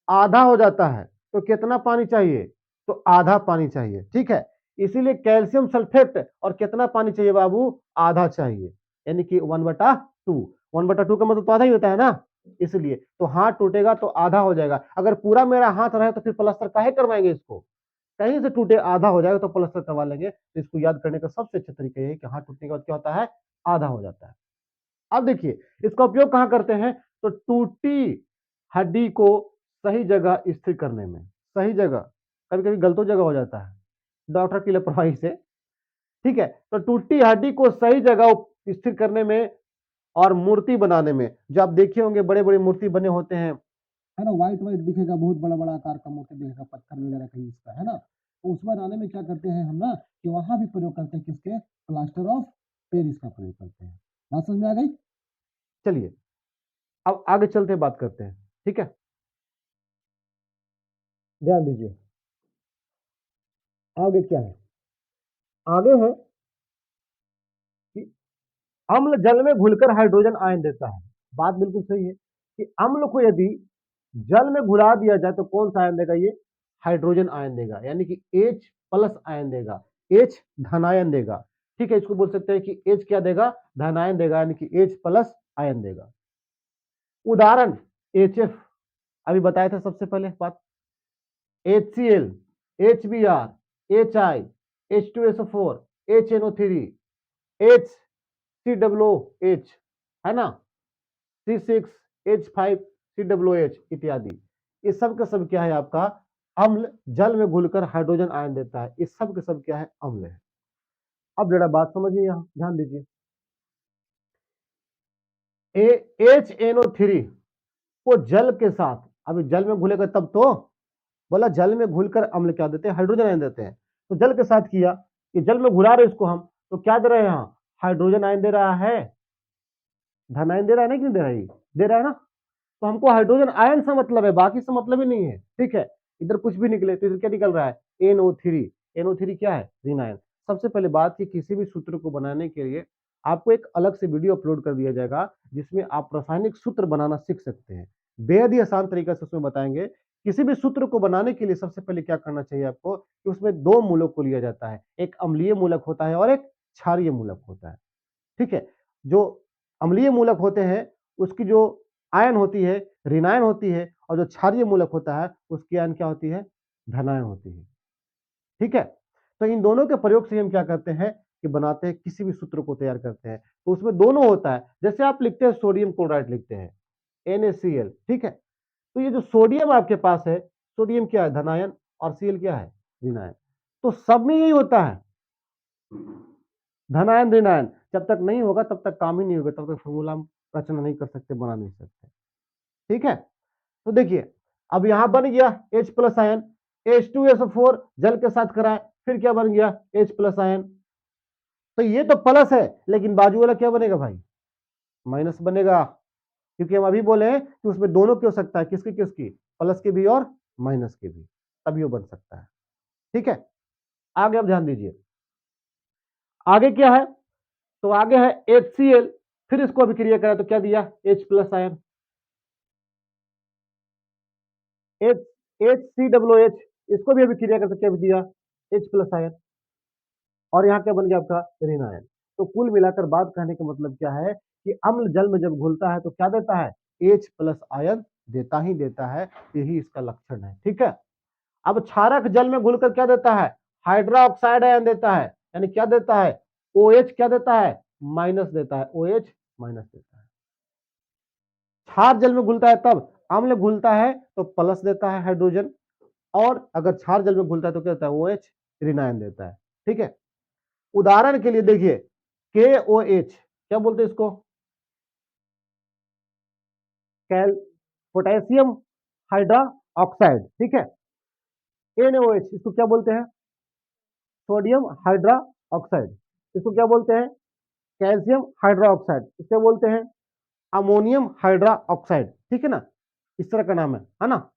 आधा हो जाता है। तो कितना पानी चाहिए, तो आधा पानी चाहिए, ठीक है। इसीलिए कैल्शियम सल्फेट और कितना पानी चाहिए बाबू, आधा चाहिए, यानी कि 1/2। 1/2 का मतलब तो आधा ही होता है ना, इसलिए तो हाथ टूटेगा तो आधा हो जाएगा। अगर पूरा मेरा हाथ रहे तो फिर प्लास्टर काहे करवाएंगे इसको, कहीं से टूटे आधा हो जाएगा तो प्लास्टर करवा लेंगे। तो इसको याद करने का सबसे अच्छा तरीका यह है कि हाथ टूटने के बाद क्या होता है, आधा हो जाता है। अब देखिए इसका उपयोग कहां करते हैं, तो टूटी हड्डी को सही जगह स्थिर करने में, सही जगह, कभी कभी गलत जगह हो जाता है डॉक्टर की लापरवाही से, ठीक है। तो टूटी हड्डी को सही जगह स्थिर करने में और मूर्ति बनाने में, जो आप देखे होंगे बड़े बड़े मूर्ति बने होते हैं, है ना, व्हाइट व्हाइट दिखेगा, बहुत बड़ा बड़ा आकार का मूर्ति दिखेगा, पत्थर वगैरह कहीं इसका, है ना। तो उस बनाने में क्या करते हैं हम ना, कि वहां भी प्रयोग करते हैं किसके, प्लास्टर ऑफ पेरिस का प्रयोग करते हैं। बात समझ में आ गई। चलिए अब आगे चलते बात करते हैं, ठीक है, ध्यान दीजिए। आगे क्या है, आगे है कि अम्ल जल में घुलकर हाइड्रोजन आयन देता है। बात बिल्कुल सही है कि अम्ल को यदि जल में घुला दिया जाए तो कौन सा आयन देगा, ये हाइड्रोजन आयन देगा, यानी कि H प्लस आयन देगा, H धनायन देगा, ठीक है। इसको बोल सकते हैं कि H क्या देगा, धनायन देगा, यानी कि H प्लस आयन देगा। उदाहरण HF, अभी बताया था सबसे पहले बात, HCl, HBr, HI, H2SO4, HNO3, HCOOH, है ना, C6H5COOH इत्यादि। ये सब का सब क्या है आपका, अम्ल जल में घुलकर हाइड्रोजन आयन देता है, ये सब के सब क्या है, अम्ल है। अब जरा बात समझिए, यहां ध्यान दीजिए, HNO3 को जल के साथ, अभी जल में घुलेगा तब तो, बोला जल में घुलकर अम्ल क्या देते हैं, हाइड्रोजन आयन देते हैं। तो जल के साथ किया कि जल में घुला रहे इसको हम, तो क्या दे रहे हैं, यहाँ हाइड्रोजन आयन दे रहा है, धन आयन दे रहा है ना, क्यों दे रहा है, दे रहा है ना। तो हमको हाइड्रोजन आयन से मतलब है, बाकी से मतलब ही नहीं है, ठीक है। इधर कुछ भी निकले तो इधर क्या निकल रहा है, NO3। NO3 क्या है, ऋण आयन। सबसे पहले बात की किसी भी सूत्र को बनाने के लिए आपको एक अलग से वीडियो अपलोड कर दिया जाएगा जिसमें आप रासायनिक सूत्र बनाना सीख सकते हैं, बेहद ही आसान तरीका से उसमें बताएंगे। किसी भी सूत्र को बनाने के लिए सबसे पहले क्या करना चाहिए आपको, कि उसमें दो मूलक को लिया जाता है, एक अम्लीय मूलक होता है और एक क्षारीय मूलक होता है, ठीक है। जो अम्लीय मूलक होते हैं उसकी जो आयन होती है ऋणायन होती है, और जो क्षारीय मूलक होता है उसकी आयन क्या होती है, धनायन होती है, ठीक है। तो इन दोनों के प्रयोग से हम क्या करते हैं कि बनाते हैं, किसी भी सूत्र को तैयार करते हैं तो उसमें दोनों होता है। जैसे आप लिखते हैं सोडियम क्लोराइड लिखते हैं NaCl, ठीक है। तो ये जो सोडियम आपके पास है, सोडियम क्या है, धनायन, और Cl क्या है, ऋणायन। तो सब में यही होता है, धनायन ऋणायन। जब तक नहीं होगा तब तक काम ही नहीं होगा, तब तक फॉर्मूला हम रचना नहीं कर सकते, बना नहीं सकते, ठीक है। तो देखिए अब यहां बन गया H प्लस आयन, H2SO4 जल के साथ कराए, फिर क्या बन गया, H प्लस आयन। तो ये तो प्लस है, लेकिन बाजू वाला क्या बनेगा भाई, माइनस बनेगा, क्योंकि हम अभी बोले हैं कि उसमें दोनों की हो सकता है, किसकी किसकी, प्लस की भी और माइनस की भी, तभी वो बन सकता है, ठीक है। आगे अब ध्यान दीजिए, आगे क्या है, तो आगे है HCl, फिर इसको अभिक्रिया करा तो क्या दिया, H प्लस आयन, HCOOH, इसको भी अभिक्रिया करके क्या दिया, H प्लस आयन, और यहाँ क्या बन गया आपका ऋण आयन। तो कुल मिलाकर बात कहने का मतलब क्या है कि अम्ल जल में जब घुलता है तो क्या देता है, H प्लस आयन देता ही देता है, यही इसका लक्षण है। ठीक है, अब क्षारक जल में घुलकर क्या देता है, हाइड्रा ऑक्साइड आयन देता है, यानी क्या देता है, OH क्या देता है, माइनस देता है, OH माइनस देता है। क्षार जल में घुलता है तब, अम्ल घुलता है तो प्लस देता है हाइड्रोजन, और अगर क्षार जल में घुलता है तो क्या देता है, OH ऋण आयन देता है। ठीक है, उदाहरण के लिए देखिए KOH क्या बोलते हैं इसको, कैल पोटेशियम हाइड्रा ऑक्साइड। ठीक है, NaOH इसको क्या बोलते हैं, सोडियम हाइड्रा ऑक्साइड। इसको क्या बोलते हैं, कैल्शियम हाइड्रा ऑक्साइड। इसे बोलते हैं अमोनियम हाइड्रा ऑक्साइड। ठीक है ना, इस तरह का नाम है ना।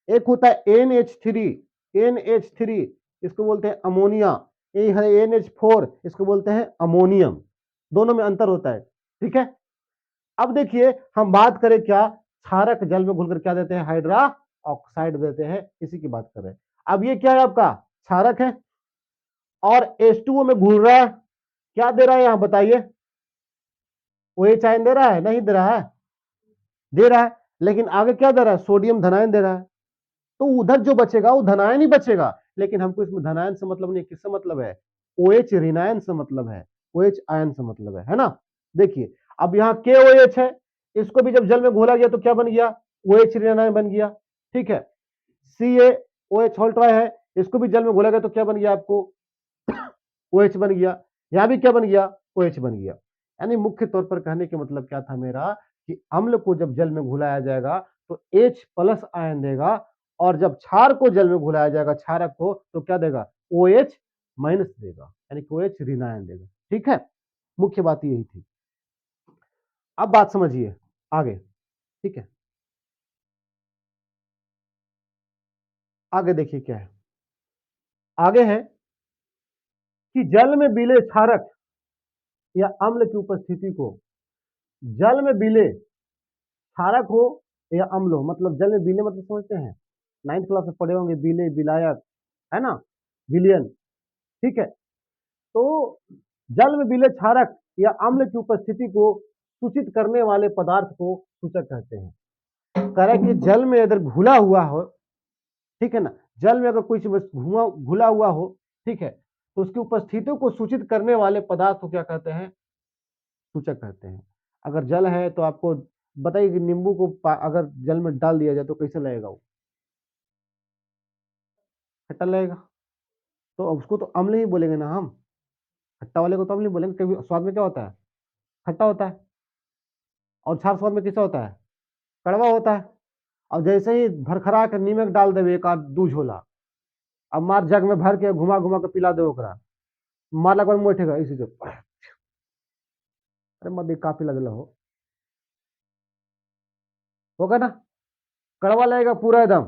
एक होता है NH3, NH3 इसको बोलते हैं अमोनिया, ये है NH4 इसको बोलते हैं अमोनियम, दोनों में अंतर होता है। ठीक है, अब देखिए हम बात करें क्या, क्षारक जल में घुलकर क्या देते हैं, हाइड्रा ऑक्साइड देते हैं, इसी की बात कर रहे हैं। अब ये क्या है, आपका क्षारक है और H2O में घुल रहा है, क्या दे रहा है यहां बताइए, OH आयन दे रहा है, नहीं दे रहा है, दे रहा है, लेकिन आगे क्या दे रहा है, सोडियम धनायन दे रहा है, तो उधर जो बचेगा वो धनायन ही बचेगा। लेकिन हमको इसमें धनायन से मतलब नहीं, किससे मतलब है, OH ऋणायन से मतलब है, OH आयन से मतलब है ना। देखिए अब यहाँ KOH है, इसको भी जब जल में घोला गया तो क्या बन गया, OH ऋणायन बन गया। ठीक है, CaOH होल ट्राई है, इसको भी जल में घोला गया तो क्या बन गया आपको, OH बन गया, यहां भी क्या बन गया, OH बन गया। यानी मुख्य तौर पर कहने के मतलब क्या था मेरा, कि अम्ल को जब जल में घुलाया जाएगा तो H प्लस आयन देगा, और जब क्षार को जल में घुलाया जाएगा, क्षारक को, तो क्या देगा, OH माइनस देगा, यानी कि OH ऋण आयन देगा। ठीक है, मुख्य बात यही थी। अब बात समझिए आगे। ठीक है, आगे देखिए क्या है, आगे है कि जल में विलेय क्षारक या अम्ल की उपस्थिति को, जल में विलेय क्षारक हो या अम्ल हो, मतलब जल में विलेय मतलब समझते हैं, 9th क्लास में पढ़े होंगे, विलेय विलायक है ना, विलयन। ठीक है, तो जल में विलेय क्षारक या अम्ल की उपस्थिति को सूचित करने वाले पदार्थ को सूचक कहते हैं। कह रहा है कि जल में अगर घुला हुआ हो, ठीक है ना, जल में अगर कुछ घुला हुआ हो, ठीक है, तो उसकी उपस्थिति को सूचित करने वाले पदार्थ को क्या कहते हैं, सूचक कहते हैं। अगर जल है तो आपको बताइए कि नींबू को अगर जल में डाल दिया जाए तो कैसे लगेगा, वो खट्टा लगेगा, तो उसको तो अम्ल ही बोलेंगे ना हम, खट्टा वाले को तो अम्ल ही बोलेंगे, क्योंकि स्वाद में क्या होता है, खट्टा होता है, और क्षार स्वाद में कैसा होता है, कड़वा होता है। और जैसे ही भरखरा के नीमक डाल देवे एक आध दू झोला, अब मार जग में भर के घुमा घुमा के पिला दे ओकरा, मार लगभग मुँह ठेगा इसी से, अरे मत काफी लगल होगा ना, कड़वा लगेगा पूरा एकदम,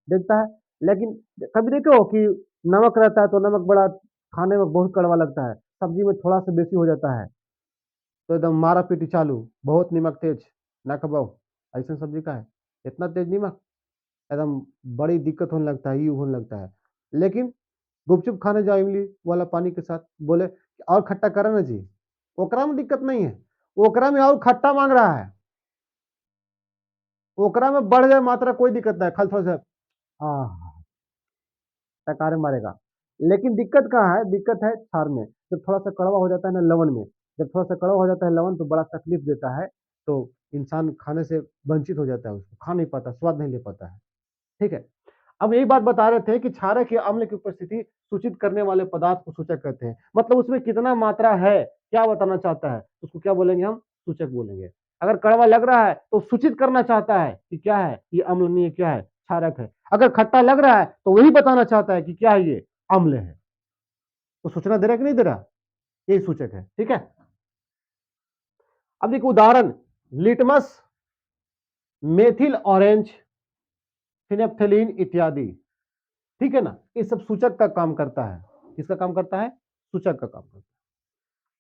देखता है। लेकिन कभी देखो कि नमक रहता है तो नमक बड़ा खाने में बहुत कड़वा लगता है, सब्जी में थोड़ा सा बेसी हो जाता है तो एकदम मारा पीटी चालू, बहुत नमक तेज, ना खबाओ, ऐसा सब्जी का है, इतना तेज नमक, एकदम बड़ी दिक्कत होने लगता है, ये होने लगता है। लेकिन गुपचुप खाने जाओ इमली वाला पानी के साथ, बोले और खट्टा करा ना जी, ओकरा में दिक्कत नहीं है, ओकरा में और खट्टा मांग रहा है, ओकरा में बढ़ जाए मात्रा कोई दिक्कत नहीं, खाली थोड़ा सा टकारे मारेगा। लेकिन दिक्कत कहाँ है, दिक्कत है क्षार में, जब थोड़ा सा कड़वा हो जाता है ना लवण में, जब थोड़ा सा कड़वा हो जाता है लवण तो बड़ा तकलीफ देता है, तो इंसान खाने से वंचित हो जाता है, उसको खा नहीं पाता, स्वाद नहीं ले पाता है। ठीक है, अब यही बात बता रहे थे कि क्षारक या अम्ल की उपस्थिति सूचित करने वाले पदार्थ को सूचक कहते हैं, मतलब उसमें कितना मात्रा है क्या बताना चाहता है, उसको क्या बोलेंगे हम, सूचक बोलेंगे। अगर कड़वा लग रहा है तो सूचित करना चाहता है कि क्या है ये, अम्ल नहीं है, क्या है, क्षारक है। अगर खट्टा लग रहा है तो वही बताना चाहता है कि क्या है ये, अम्ल है। तो सूचना दे रहा है कि नहीं दे रहा, यही सूचक है। ठीक है, अब देखो उदाहरण, लिटमस, मेथिल ऑरेंज, फिनेप्थेलिन इत्यादि। ठीक है ना, ये सब सूचक का काम करता है, किसका काम करता है, सूचक का काम करता है।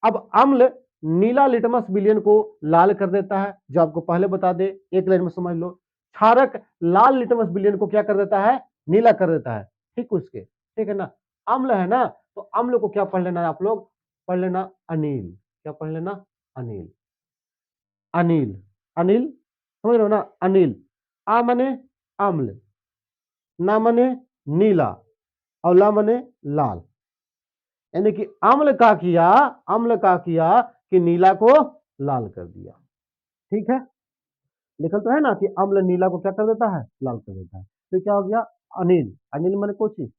अब अम्ल नीला लिटमस विलयन को लाल कर देता है, जो आपको पहले बता दे, एक लाइन में समझ लो। क्षारक लाल लिटमस विलयन को क्या कर देता है, नीला कर देता है, ठीक उसके, ठीक है ना। अम्ल है ना, तो अम्ल को क्या पढ़ लेना है आप लोग, पढ़ लेना अनिल। क्या पढ़ लेना? अनिल। अनिल, अनिल समझ रहे हो ना? अनिल। आ मने अम्ल, ना मने नीला, और ला मने लाल। यानी कि अम्ल का किया कि नीला को लाल कर दिया। ठीक है, लिखल तो है ना कि अम्ल नीला को क्या कर देता है? लाल कर देता है। तो क्या हो गया? अनिल। अनिल मने कोची?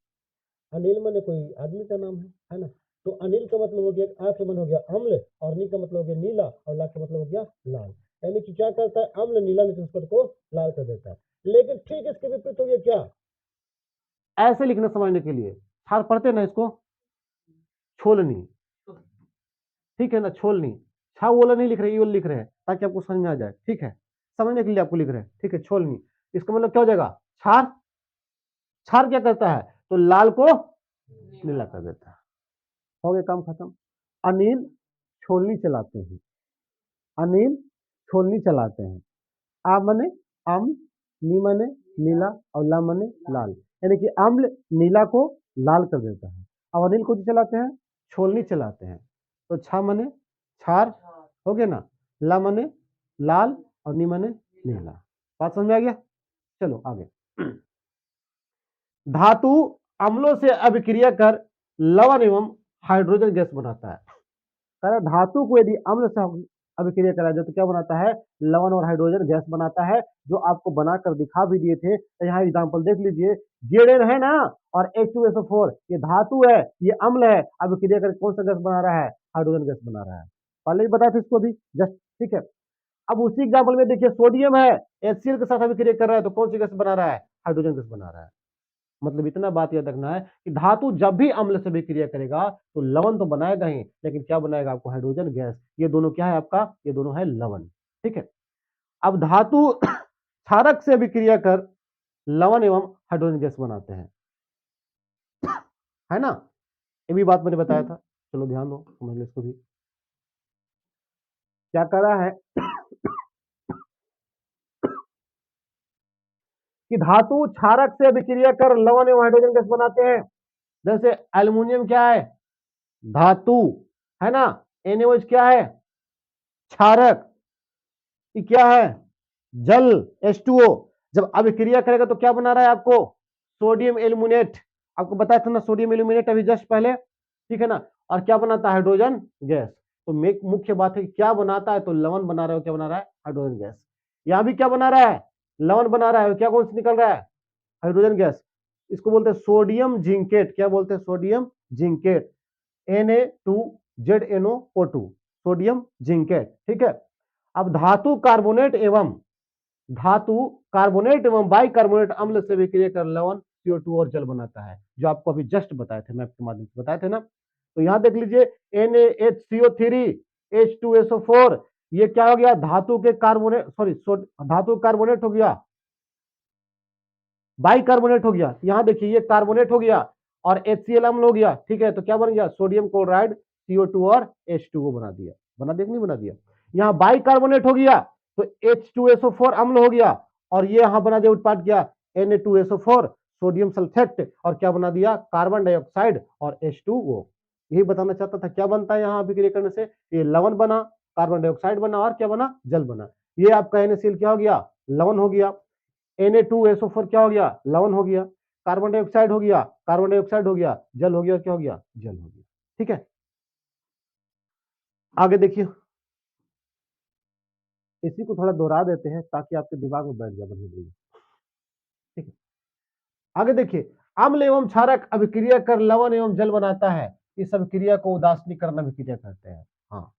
अनिल मने कोई आदमी का नाम है ना? तो अनिल का मतलब हो गया, आ का मतलब हो गया अम्ल, और नी का मतलब हो गया नीला, और ला का मतलब हो गया लाल। यानी कि क्या करता है? अम्ल नीला लिक्विड को लाल कर देता है। लेकिन ठीक इसके विपरीत हो गया क्या? ऐसे लिखना समझने के लिए छार पढ़ते ना इसको, छोलनी। ठीक है ना, छोलनी। छा वाला नहीं लिख रहे, ये वाला लिख रहे हैं ताकि आपको समझ में आ जाए। ठीक है, समझने के लिए आपको लिख रहे हैं। ठीक है, छोलनी। इसका मतलब क्या हो जाएगा? छार। छार क्या करता है? तो लाल को नीला कर देता है। हो गया काम खत्म। अनिल छोलनी चलाते हैं। अनिल छोलनी चलाते हैं। आ मने अम्ल, नी मने नीला, और ला मने लाल। यानी कि अम्ल नीला को लाल कर देता है। अब अनिल को जो चलाते हैं? छोलनी चलाते हैं। तो छा मने छार, हो गया ना? ला मने लाल, और नी मने नीला। बात समझ में आ गया? चलो आगे। धातु अम्लों से अभिक्रिया कर लवण एवं हाइड्रोजन गैस बनाता है। धातु को यदि अम्ल से अभिक्रिया कराया जाए तो क्या बनाता है? लवण और हाइड्रोजन गैस बनाता है, जो आपको बनाकर दिखा भी दिए थे। तो यहाँ एग्जांपल देख लीजिए, जेडेन है ना, और H2SO4 ये धातु है, ये अम्ल है, अभिक्रिया करके कौन सा गैस बना रहा है? हाइड्रोजन गैस बना रहा है। पहले ही बताया था इसको भी जस्ट। ठीक है, अब उसी एग्जाम्पल में देखिए, सोडियम है, HCl के साथ अभिक्रिया कर रहा है, तो कौन सी गैस बना रहा है? हाइड्रोजन गैस बना रहा है। मतलब इतना बात याद रखना है कि धातु जब भी अम्ल से विक्रिया करेगा तो लवण तो बनाएगा ही, लेकिन क्या बनाएगा आपको? Hydrogen gas. ये दोनों क्या है आपका? ये दोनों है लवण। ठीक है, अब धातु क्षारक से विक्रिया कर लवण एवं हाइड्रोजन गैस बनाते हैं, है ना? ये भी बात मैंने बताया था। चलो ध्यान दो, समझ लो इसको भी। क्या कर रहा है कि धातु क्षारक से विक्रिया कर लवण एवं हाइड्रोजन गैस बनाते हैं। जैसे एल्युमिनियम क्या है? धातु, है ना? NaOH क्या है? क्षारक। ये क्या है? जल, H2O। जब अभिक्रिया करेगा तो क्या बना रहा है आपको? Sodium aluminate. आपको बताया था ना सोडियम एल्यूमिनेट अभी जस्ट पहले। ठीक है ना? और क्या बनाता है? Hydrogen gas. तो मुख्य बात है कि क्या बनाता है? तो लवण बना रहा है। क्या बना रहा है? Hydrogen gas. यहां भी क्या बना रहा है? लवण बना रहा है। क्या कौन से निकल रहा है? Hydrogen gas. इसको बोलते हैं सोडियम जिंकेट। क्या बोलते हैं? Sodium zincate. Na2ZnO2, sodium zincate. ठीक है, अब धातु कार्बोनेट एवं बाइकार्बोनेट अम्ल से विक्रिया कर लवण CO2 और जल बनाता है, जो आपको अभी जस्ट बताए थे, मैप के माध्यम से बताए थे ना। तो यहां देख लीजिए, NaHCO3 H2SO4, ये क्या हो गया? धातु के कार्बोनेट, सॉरी धातु कार्बोनेट हो गया, बाइकार्बोनेट हो गया। यहां देखिए, ये कार्बोनेट हो गया और HCl अम्ल हो गया। ठीक है, तो क्या बन गया? सोडियम क्लोराइड, CO2 और H2O बना दिया। बना दिया कि नहीं बना दिया? यहां बाइकार्बोनेट हो गया तो H2SO4 अम्ल हो गया, और ये यहां बना दिया, उत्पाद किया Na2SO4 सोडियम सल्फेट, और क्या बना दिया? कार्बन डाइऑक्साइड और H2O। यही बताना चाहता था। क्या बनता है यहां अभिक्रिया करने से? ये लवण बना, कार्बन डाइऑक्साइड बना, और क्या बना? जल बना। ये आपका NaCl क्या हो गया? लवण हो गया। Na2SO4 क्या हो गया? लवण हो गया। कार्बन डाइऑक्साइड हो गया, कार्बन डाइऑक्साइड हो गया, जल हो गया, क्या हो गया? जल हो गया। ठीक है, आगे देखिए, इसी को थोड़ा दोहरा देते हैं ताकि आपके दिमाग में बैठ जाए बढ़िया बढ़िया। ठीक है, आगे देखिए, अम्ल एवं क्षारक अभिक्रिया कर लवण एवं जल बनाता है। इस अभिक्रिया को उदासीनीकरण अभिक्रिया कहते हैं। हाँ,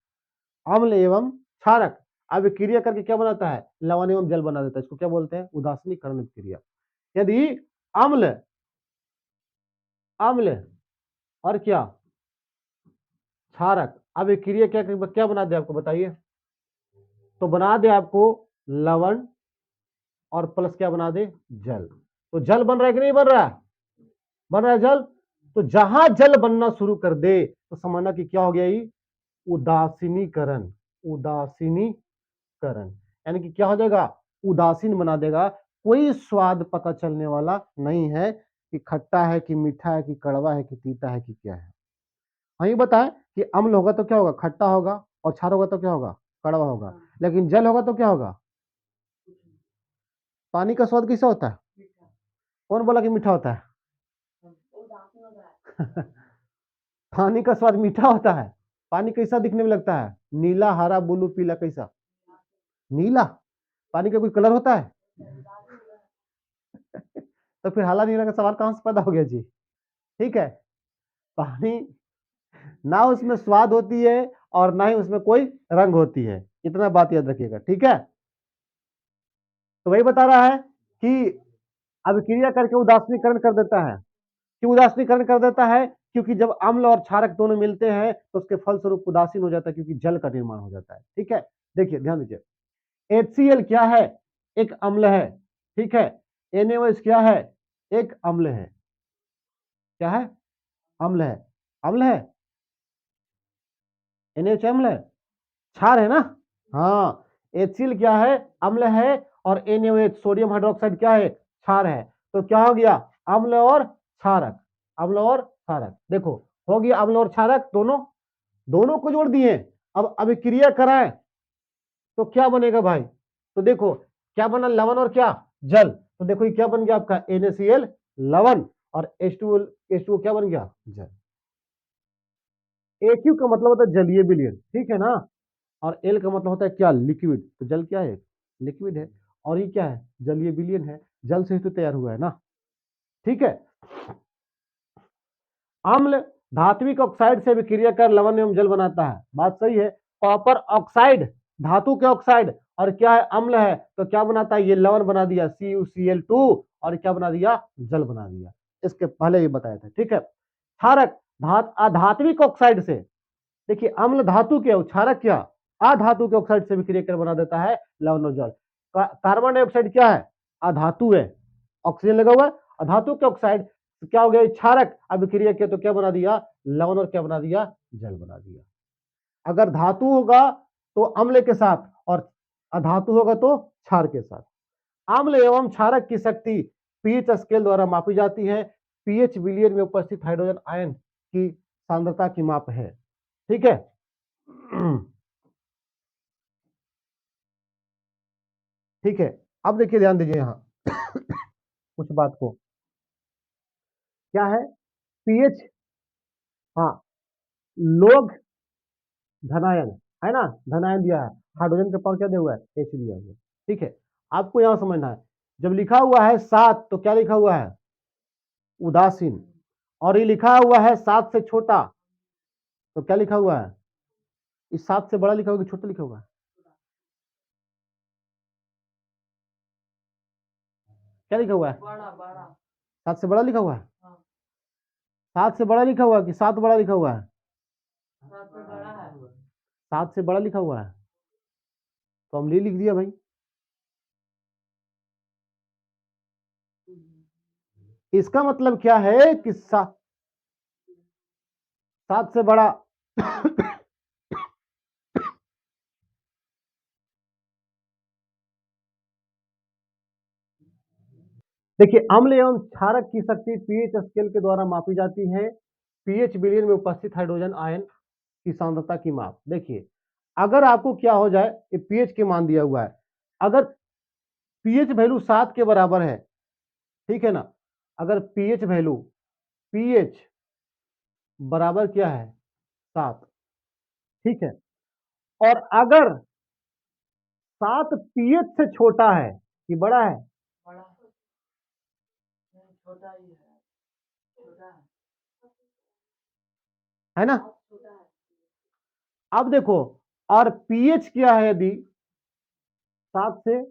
अम्ल एवं क्षारक अभिक्रिया करके क्या बनाता है? लवण एवं जल बना देता है। इसको क्या बोलते हैं? उदासीनीकरण अभिक्रिया। यदि अम्ल अम्ल और क्या क्षारक अभिक्रिया क्या बना दे आपको? बताइए। तो बना दे आपको लवण, और प्लस क्या बना दे? जल। तो जल बन रहा है कि नहीं बन रहा है? बन रहा है जल। तो जहां जल बनना शुरू कर दे तो समझना कि क्या हो गया? ये उदासीनीकरण। उदासीनीकरण यानी कि क्या हो जाएगा? उदासीन बना देगा। कोई स्वाद पता चलने वाला नहीं है कि खट्टा है कि मीठा है कि कड़वा है कि तीता है कि क्या है। हाँ, ये बताएं कि अम्ल होगा तो क्या होगा, खट्टा होगा, और क्षार होगा तो क्या होगा, कड़वा होगा। लेकिन जल होगा तो क्या होगा, पानी का स्वाद कैसा होता है, कौन बोला कि मीठा होता है? पानी का स्वाद मीठा होता है। पानी कैसा दिखने में लगता है, नीला, हरा, ब्लू, पीला, कैसा, नीला। पानी का कोई कलर होता है? तो फिर हाला नीला का सवाल कहां से पैदा हो गया जी? ठीक है, पानी ना उसमें स्वाद होती है और ना ही उसमें कोई रंग होती है, इतना बात याद रखिएगा, ठीक है। तो वही बता रहा है कि अभिक्रिया करके उदासीनीकरण कर देता है। क्यों उदासीनीकरण कर देता है? क्योंकि जब अम्ल और क्षारक दोनों मिलते हैं तो उसके फलस्वरूप उदासीन हो जाता है, क्योंकि जल का निर्माण हो जाता है। ठीक है, देखिए ध्यान दीजिए, HCl क्या है, एक अम्ल है, ठीक है। NaOH क्या है, एक अम्ल है। क्या है, अम्ल है, अम्ल है, NaOH अम्ल है, क्षार है ना। हाँ, HCl क्या है, अम्ल है, और NaOH सोडियम हाइड्रोक्साइड क्या है, क्षार है। तो क्या हो गया, अम्ल और क्षारक, अम्ल और क्षारक। देखो हो गया अम्ल और क्षारक, दोनों दोनों को जोड़ दिए। अब अभिक्रिया कराएं तो क्या बनेगा भाई, तो देखो क्या बना, लवण और क्या, जल। तो देखो ये क्या बन गया आपका, NaCl लवण, और H2O क्या बन गया, जल। AQ का मतलब होता है जलीय विलयन, ठीक है ना। और L का मतलब होता है क्या, लिक्विड। तो जल क्या है, लिक्विड है, और ये क्या है, जलीय विलयन है, जल से ही तो तैयार हुआ है ना। ठीक है, अम्ल धात्विक ऑक्साइड से विक्रिया कर लवण एवं जल बनाता है, बात सही है। कॉपर ऑक्साइड धातु के ऑक्साइड, और क्या है, अम्ल है, तो क्या बनाता है, ये लवण बना दिया CuCl2, और क्या बना दिया, जल बना दिया। इसके पहले ये बताया था, ठीक है। क्षारक अधात्विक ऑक्साइड से, देखिए अम्ल धातु के, क्षारक क्या, अधातु के ऑक्साइड से विक्रिया कर बना देता है लवण और जल। कार्बन डाइऑक्साइड क्या है, अधातु है, ऑक्सीजन लगा हुआ है, अधातु के ऑक्साइड क्या हो गया, क्षारक, अभिक्रिया किया तो क्या बना दिया, लवण, और क्या बना दिया, जल बना दिया। अगर धातु होगा तो अम्ल के साथ, और अधातु होगा तो क्षार के साथ। अम्ल एवं क्षारक की शक्ति पीएच स्केल द्वारा मापी जाती है। पीएच विलियन में उपस्थित हाइड्रोजन आयन की सांद्रता की माप है, ठीक है। ठीक है, अब देखिए ध्यान दीजिए यहां कुछ बात को, क्या है, पीएच, हाँ, लोग धनायन है ना, धनायन दिया है, हाइड्रोजन का पावर क्या दिया हुआ है, H दिया हुआ है। ठीक है, आपको यहां समझना है, जब लिखा हुआ है 7 तो क्या लिखा हुआ है, उदासीन, और ये लिखा हुआ है 7 से छोटा तो क्या लिखा हुआ है, इस 7 से बड़ा लिखा हुआ कि छोटा लिखा हुआ है, क्या लिखा हुआ है, 7 से बड़ा लिखा हुआ है, 7 से बड़ा लिखा हुआ है कि 7 बड़ा लिखा हुआ है, 7 से बड़ा लिखा हुआ है, तो हम लिख दिया भाई। इसका मतलब क्या है कि 7 से बड़ा देखिए अम्ल एवं क्षारक की शक्ति पीएच स्केल के द्वारा मापी जाती है। पीएच विलयन में उपस्थित हाइड्रोजन आयन की सांद्रता की माप। देखिए अगर आपको क्या हो जाए, पीएच के मान दिया हुआ है, अगर पीएच वैल्यू 7 के बराबर है, ठीक है ना, अगर पीएच बराबर क्या है, 7, ठीक है, और अगर 7 पीएच से छोटा है कि बड़ा है, है ना। अब देखो, और पीएच क्या है, यदि 7 से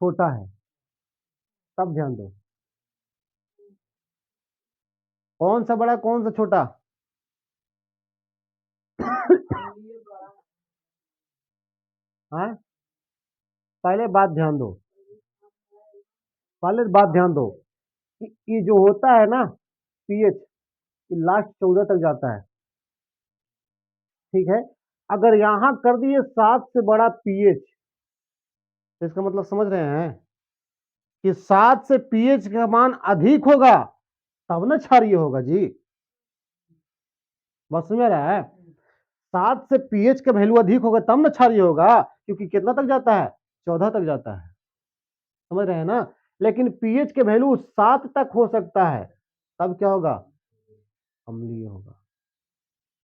छोटा है, तब ध्यान दो, कौन सा बड़ा कौन सा छोटा, है, पहले बात ध्यान दो, पहले बात ध्यान दो कि ये जो होता है ना पीएच, लास्ट 14 तक जाता है, ठीक है। अगर यहां कर दिए 7 से बड़ा पीएच, तो इसका मतलब समझ रहे हैं कि 7 से पीएच का मान अधिक होगा तब ना क्षारीय होगा जी। बस में रहा है। 7 से पीएच का वैल्यू अधिक होगा तब ना क्षारीय होगा, क्योंकि कितना तक जाता है, 14 तक जाता है, समझ रहे हैं ना। लेकिन पीएच के वैल्यू 7 तक हो सकता है, तब क्या होगा, अम्लीय होगा।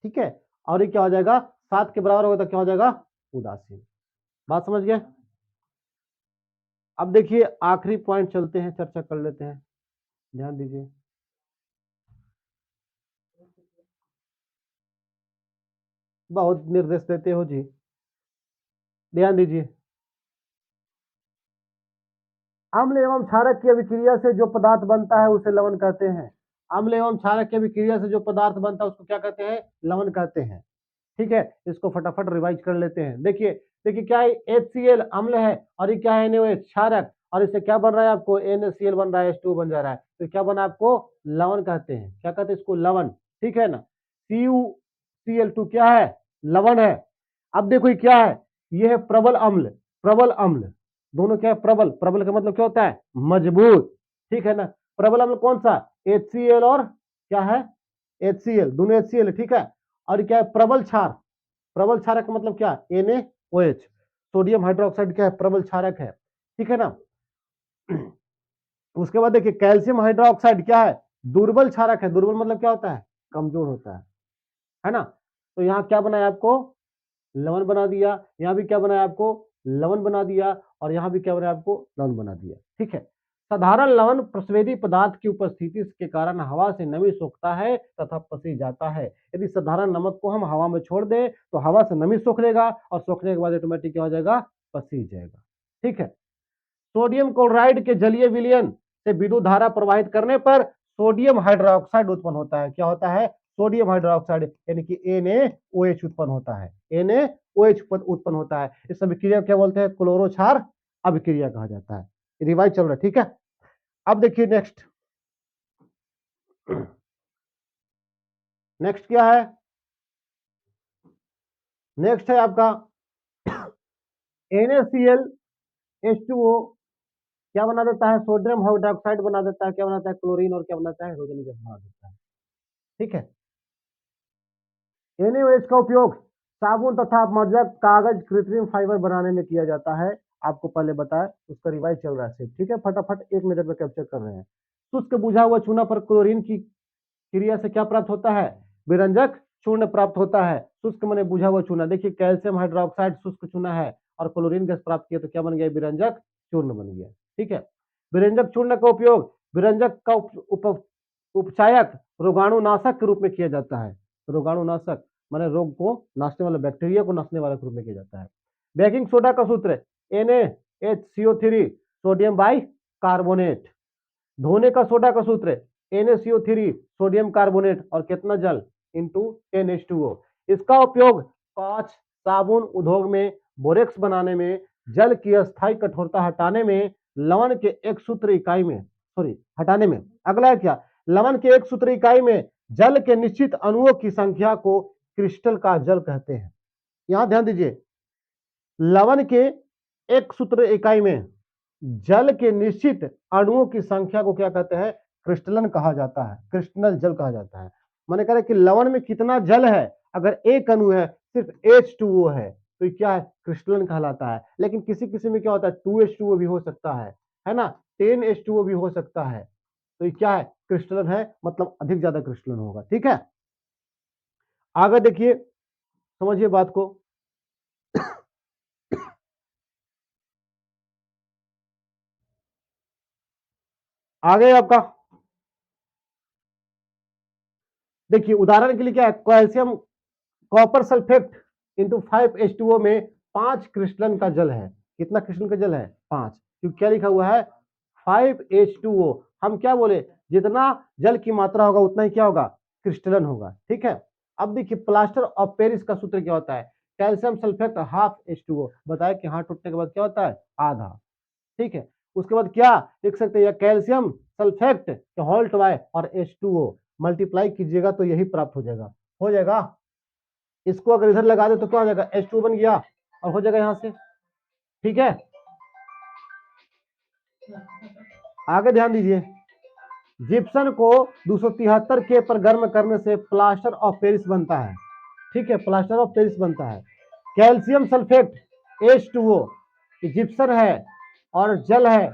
ठीक है, और ये क्या हो जाएगा, 7 के बराबर होगा तो क्या हो जाएगा, उदासीन। बात समझ गए। अब देखिए आखिरी पॉइंट चलते हैं, चर्चा कर लेते हैं, ध्यान दीजिए। बहुत निर्देश देते हो जी, ध्यान दीजिए। अम्ल एवं क्षारक की अभिक्रिया से जो पदार्थ बनता है उसे लवण कहते हैं। अम्ल एवं क्षारक की अभिक्रिया से जो पदार्थ बनता है उसको क्या कहते हैं, लवण कहते हैं। ठीक है, इसको फटाफट रिवाइज कर लेते हैं। देखिए देखिए क्या है, HCl अम्ल है और ये क्या है, NaOH क्षारक, और इससे क्या बन रहा है आपको, NaCl बन रहा है, H2O बन जा रहा है, तो क्या बना आपको, लवण कहते हैं। क्या कहते हैं इसको, लवण। ठीक है ना। CuCl2 क्या है, लवण है। अब देखो ये क्या है, ये है प्रबल अम्ल, प्रबल अम्ल, दोनों क्या है, प्रबल, प्रबल का मतलब क्या होता है, मजबूत। ठीक है ना। प्रबल अम्ल कौन सा, HCl और क्या है, HCl, दोनों HCl है। ठीक है, और क्या है, प्रबल क्षार, प्रबल क्षारक का मतलब क्या, NaOH, सोडियम हाइड्रोक्साइड क्या है, प्रबल क्षारक है। ठीक है ना। उसके बाद देखिए कैल्शियम हाइड्रोक्साइड क्या है, दुर्बल क्षारक है। दुर्बल मतलब क्या होता है, कमजोर होता है ना। तो यहाँ क्या बनाया आपको, लवण बना दिया, यहाँ भी क्या बनाया आपको, लवण बना दिया, और यहाँ भी क्या बनाया आपको, लवण बना दिया। ठीक है। साधारण लवण प्रस्वेदी पदार्थ की उपस्थिति के कारण हवा से नमी सोखता है तथा पसी जाता है। यदि साधारण नमक को हम हवा में छोड़ दें तो हवा से नमी सोख लेगा और सोखने के बाद ऑटोमेटिक क्या हो जाएगा, पसी जाएगा। ठीक है। सोडियम क्लोराइड के जलीय विलयन से विद्युत धारा प्रवाहित करने पर सोडियम हाइड्रोक्साइड उत्पन्न होता है। क्या होता है, सोडियम हाइड्रोक्साइड यानी कि NaOH उत्पन्न होता है, NaOH उत्पन्न होता है। इस अभिक्रिया क्या बोलते हैं, क्लोरो क्षार अभिक्रिया कहा जाता है। रिवाइज चल रहा है। ठीक है। अब देखिए नेक्स्ट, नेक्स्ट क्या है, नेक्स्ट है आपका NaCl H2O क्या बना देता है, सोडियम हाइड्रोक्साइड बना देता है। क्या बनाता है, क्लोरीन, और क्या बनाता है, हाइड्रोजन गैस बना देता है। ठीक है। NaOH का उपयोग साबुन तथा अपमार्जक, कागज, कृत्रिम फाइबर बनाने में किया जाता है। आपको पहले बताया, उसका रिवाइज चल रहा है। ठीक है, फटाफट एक नजर में कैप्चर कर रहे हैं। शुष्क बुझा हुआ चूना पर क्लोरीन की क्रिया से क्या प्राप्त होता है, विरंजक चूर्ण प्राप्त होता है। शुष्क माने बुझा हुआ चूना। देखिए कैल्शियम हाइड्रोक्साइड शुष्क चूना है और क्लोरीन गैस प्राप्त किया तो क्या बन गया, विरंजक चूर्ण बन गया। ठीक है। विरंजक चूर्ण का उपयोग विरंजक का उपचायक रोगाणुनाशक के रूप में किया जाता है। रोगाणुनाशक माने रोग को नाशने वाला, बैक्टीरिया को नाशने वाले के रूप में किया जाता है। बेकिंग सोडा का सूत्र NaHCO3 सोडियम बाई कार्बोनेट। धोने का सोडा का सूत्र NaCO3 सोडियम कार्बोनेट और कितना जल इंटू 10H2O। इसका उपयोग कांच, साबुन उद्योग में, बोरेक्स बनाने में, जल की अस्थायी कठोरता हटाने में, लवण के एक सूत्र इकाई में, सॉरी हटाने में। अगला है क्या, लवण के एक सूत्र इकाई में जल के निश्चित अणुओं की संख्या को क्रिस्टल का जल कहते हैं। यहां ध्यान दीजिए, लवण के एक सूत्र इकाई में जल के निश्चित अणुओं की संख्या को क्या कहते हैं, क्रिस्टलन कहा जाता है, क्रिस्टल जल कहा जाता है। मैंने कहा कि लवण में कितना जल है, अगर एक अणु है, सिर्फ H2O है, तो ये क्या है, क्रिस्टलन कहलाता है। लेकिन किसी किसी में क्या होता है, 2H2O भी हो सकता है ना, 10H2O भी हो सकता है, तो ये क्या है, क्रिस्टलन है, मतलब अधिक ज्यादा क्रिस्टलन होगा। ठीक है। आगे देखिए, समझिए बात को। आगे आपका देखिए उदाहरण के लिए क्या है, calcium copper sulphate into 5H2O में 5 क्रिस्टलन का जल है। कितना क्रिस्टलन का जल है, 5, क्योंकि क्या लिखा हुआ है, 5H2O। हम क्या बोले, जितना जल की मात्रा होगा उतना ही क्या होगा, क्रिस्टलन होगा। ठीक है। अब देखिए प्लास्टर ऑफ पेरिस का सूत्र क्या होता है, कैल्शियम सल्फेट हाफ H2O। बताया कि हाथ टूटने के बाद क्या होता है, आधा। ठीक है। उसके बाद क्या लिख सकते हैं, कैल्शियम सल्फेट होल्ट बाय और H2O मल्टीप्लाई कीजिएगा तो यही प्राप्त हो जाएगा, हो जाएगा। इसको अगर इधर लगा दे तो क्या हो जाएगा, H2 बन गया और हो जाएगा यहां से। ठीक है। आगे ध्यान दीजिए, जिप्सन को 273 के पर गर्म करने से प्लास्टर ऑफ पेरिस बनता है। ठीक है, प्लास्टर ऑफ पेरिस बनता है। कैल्शियम सल्फेट H2O जिप्सन है और जल है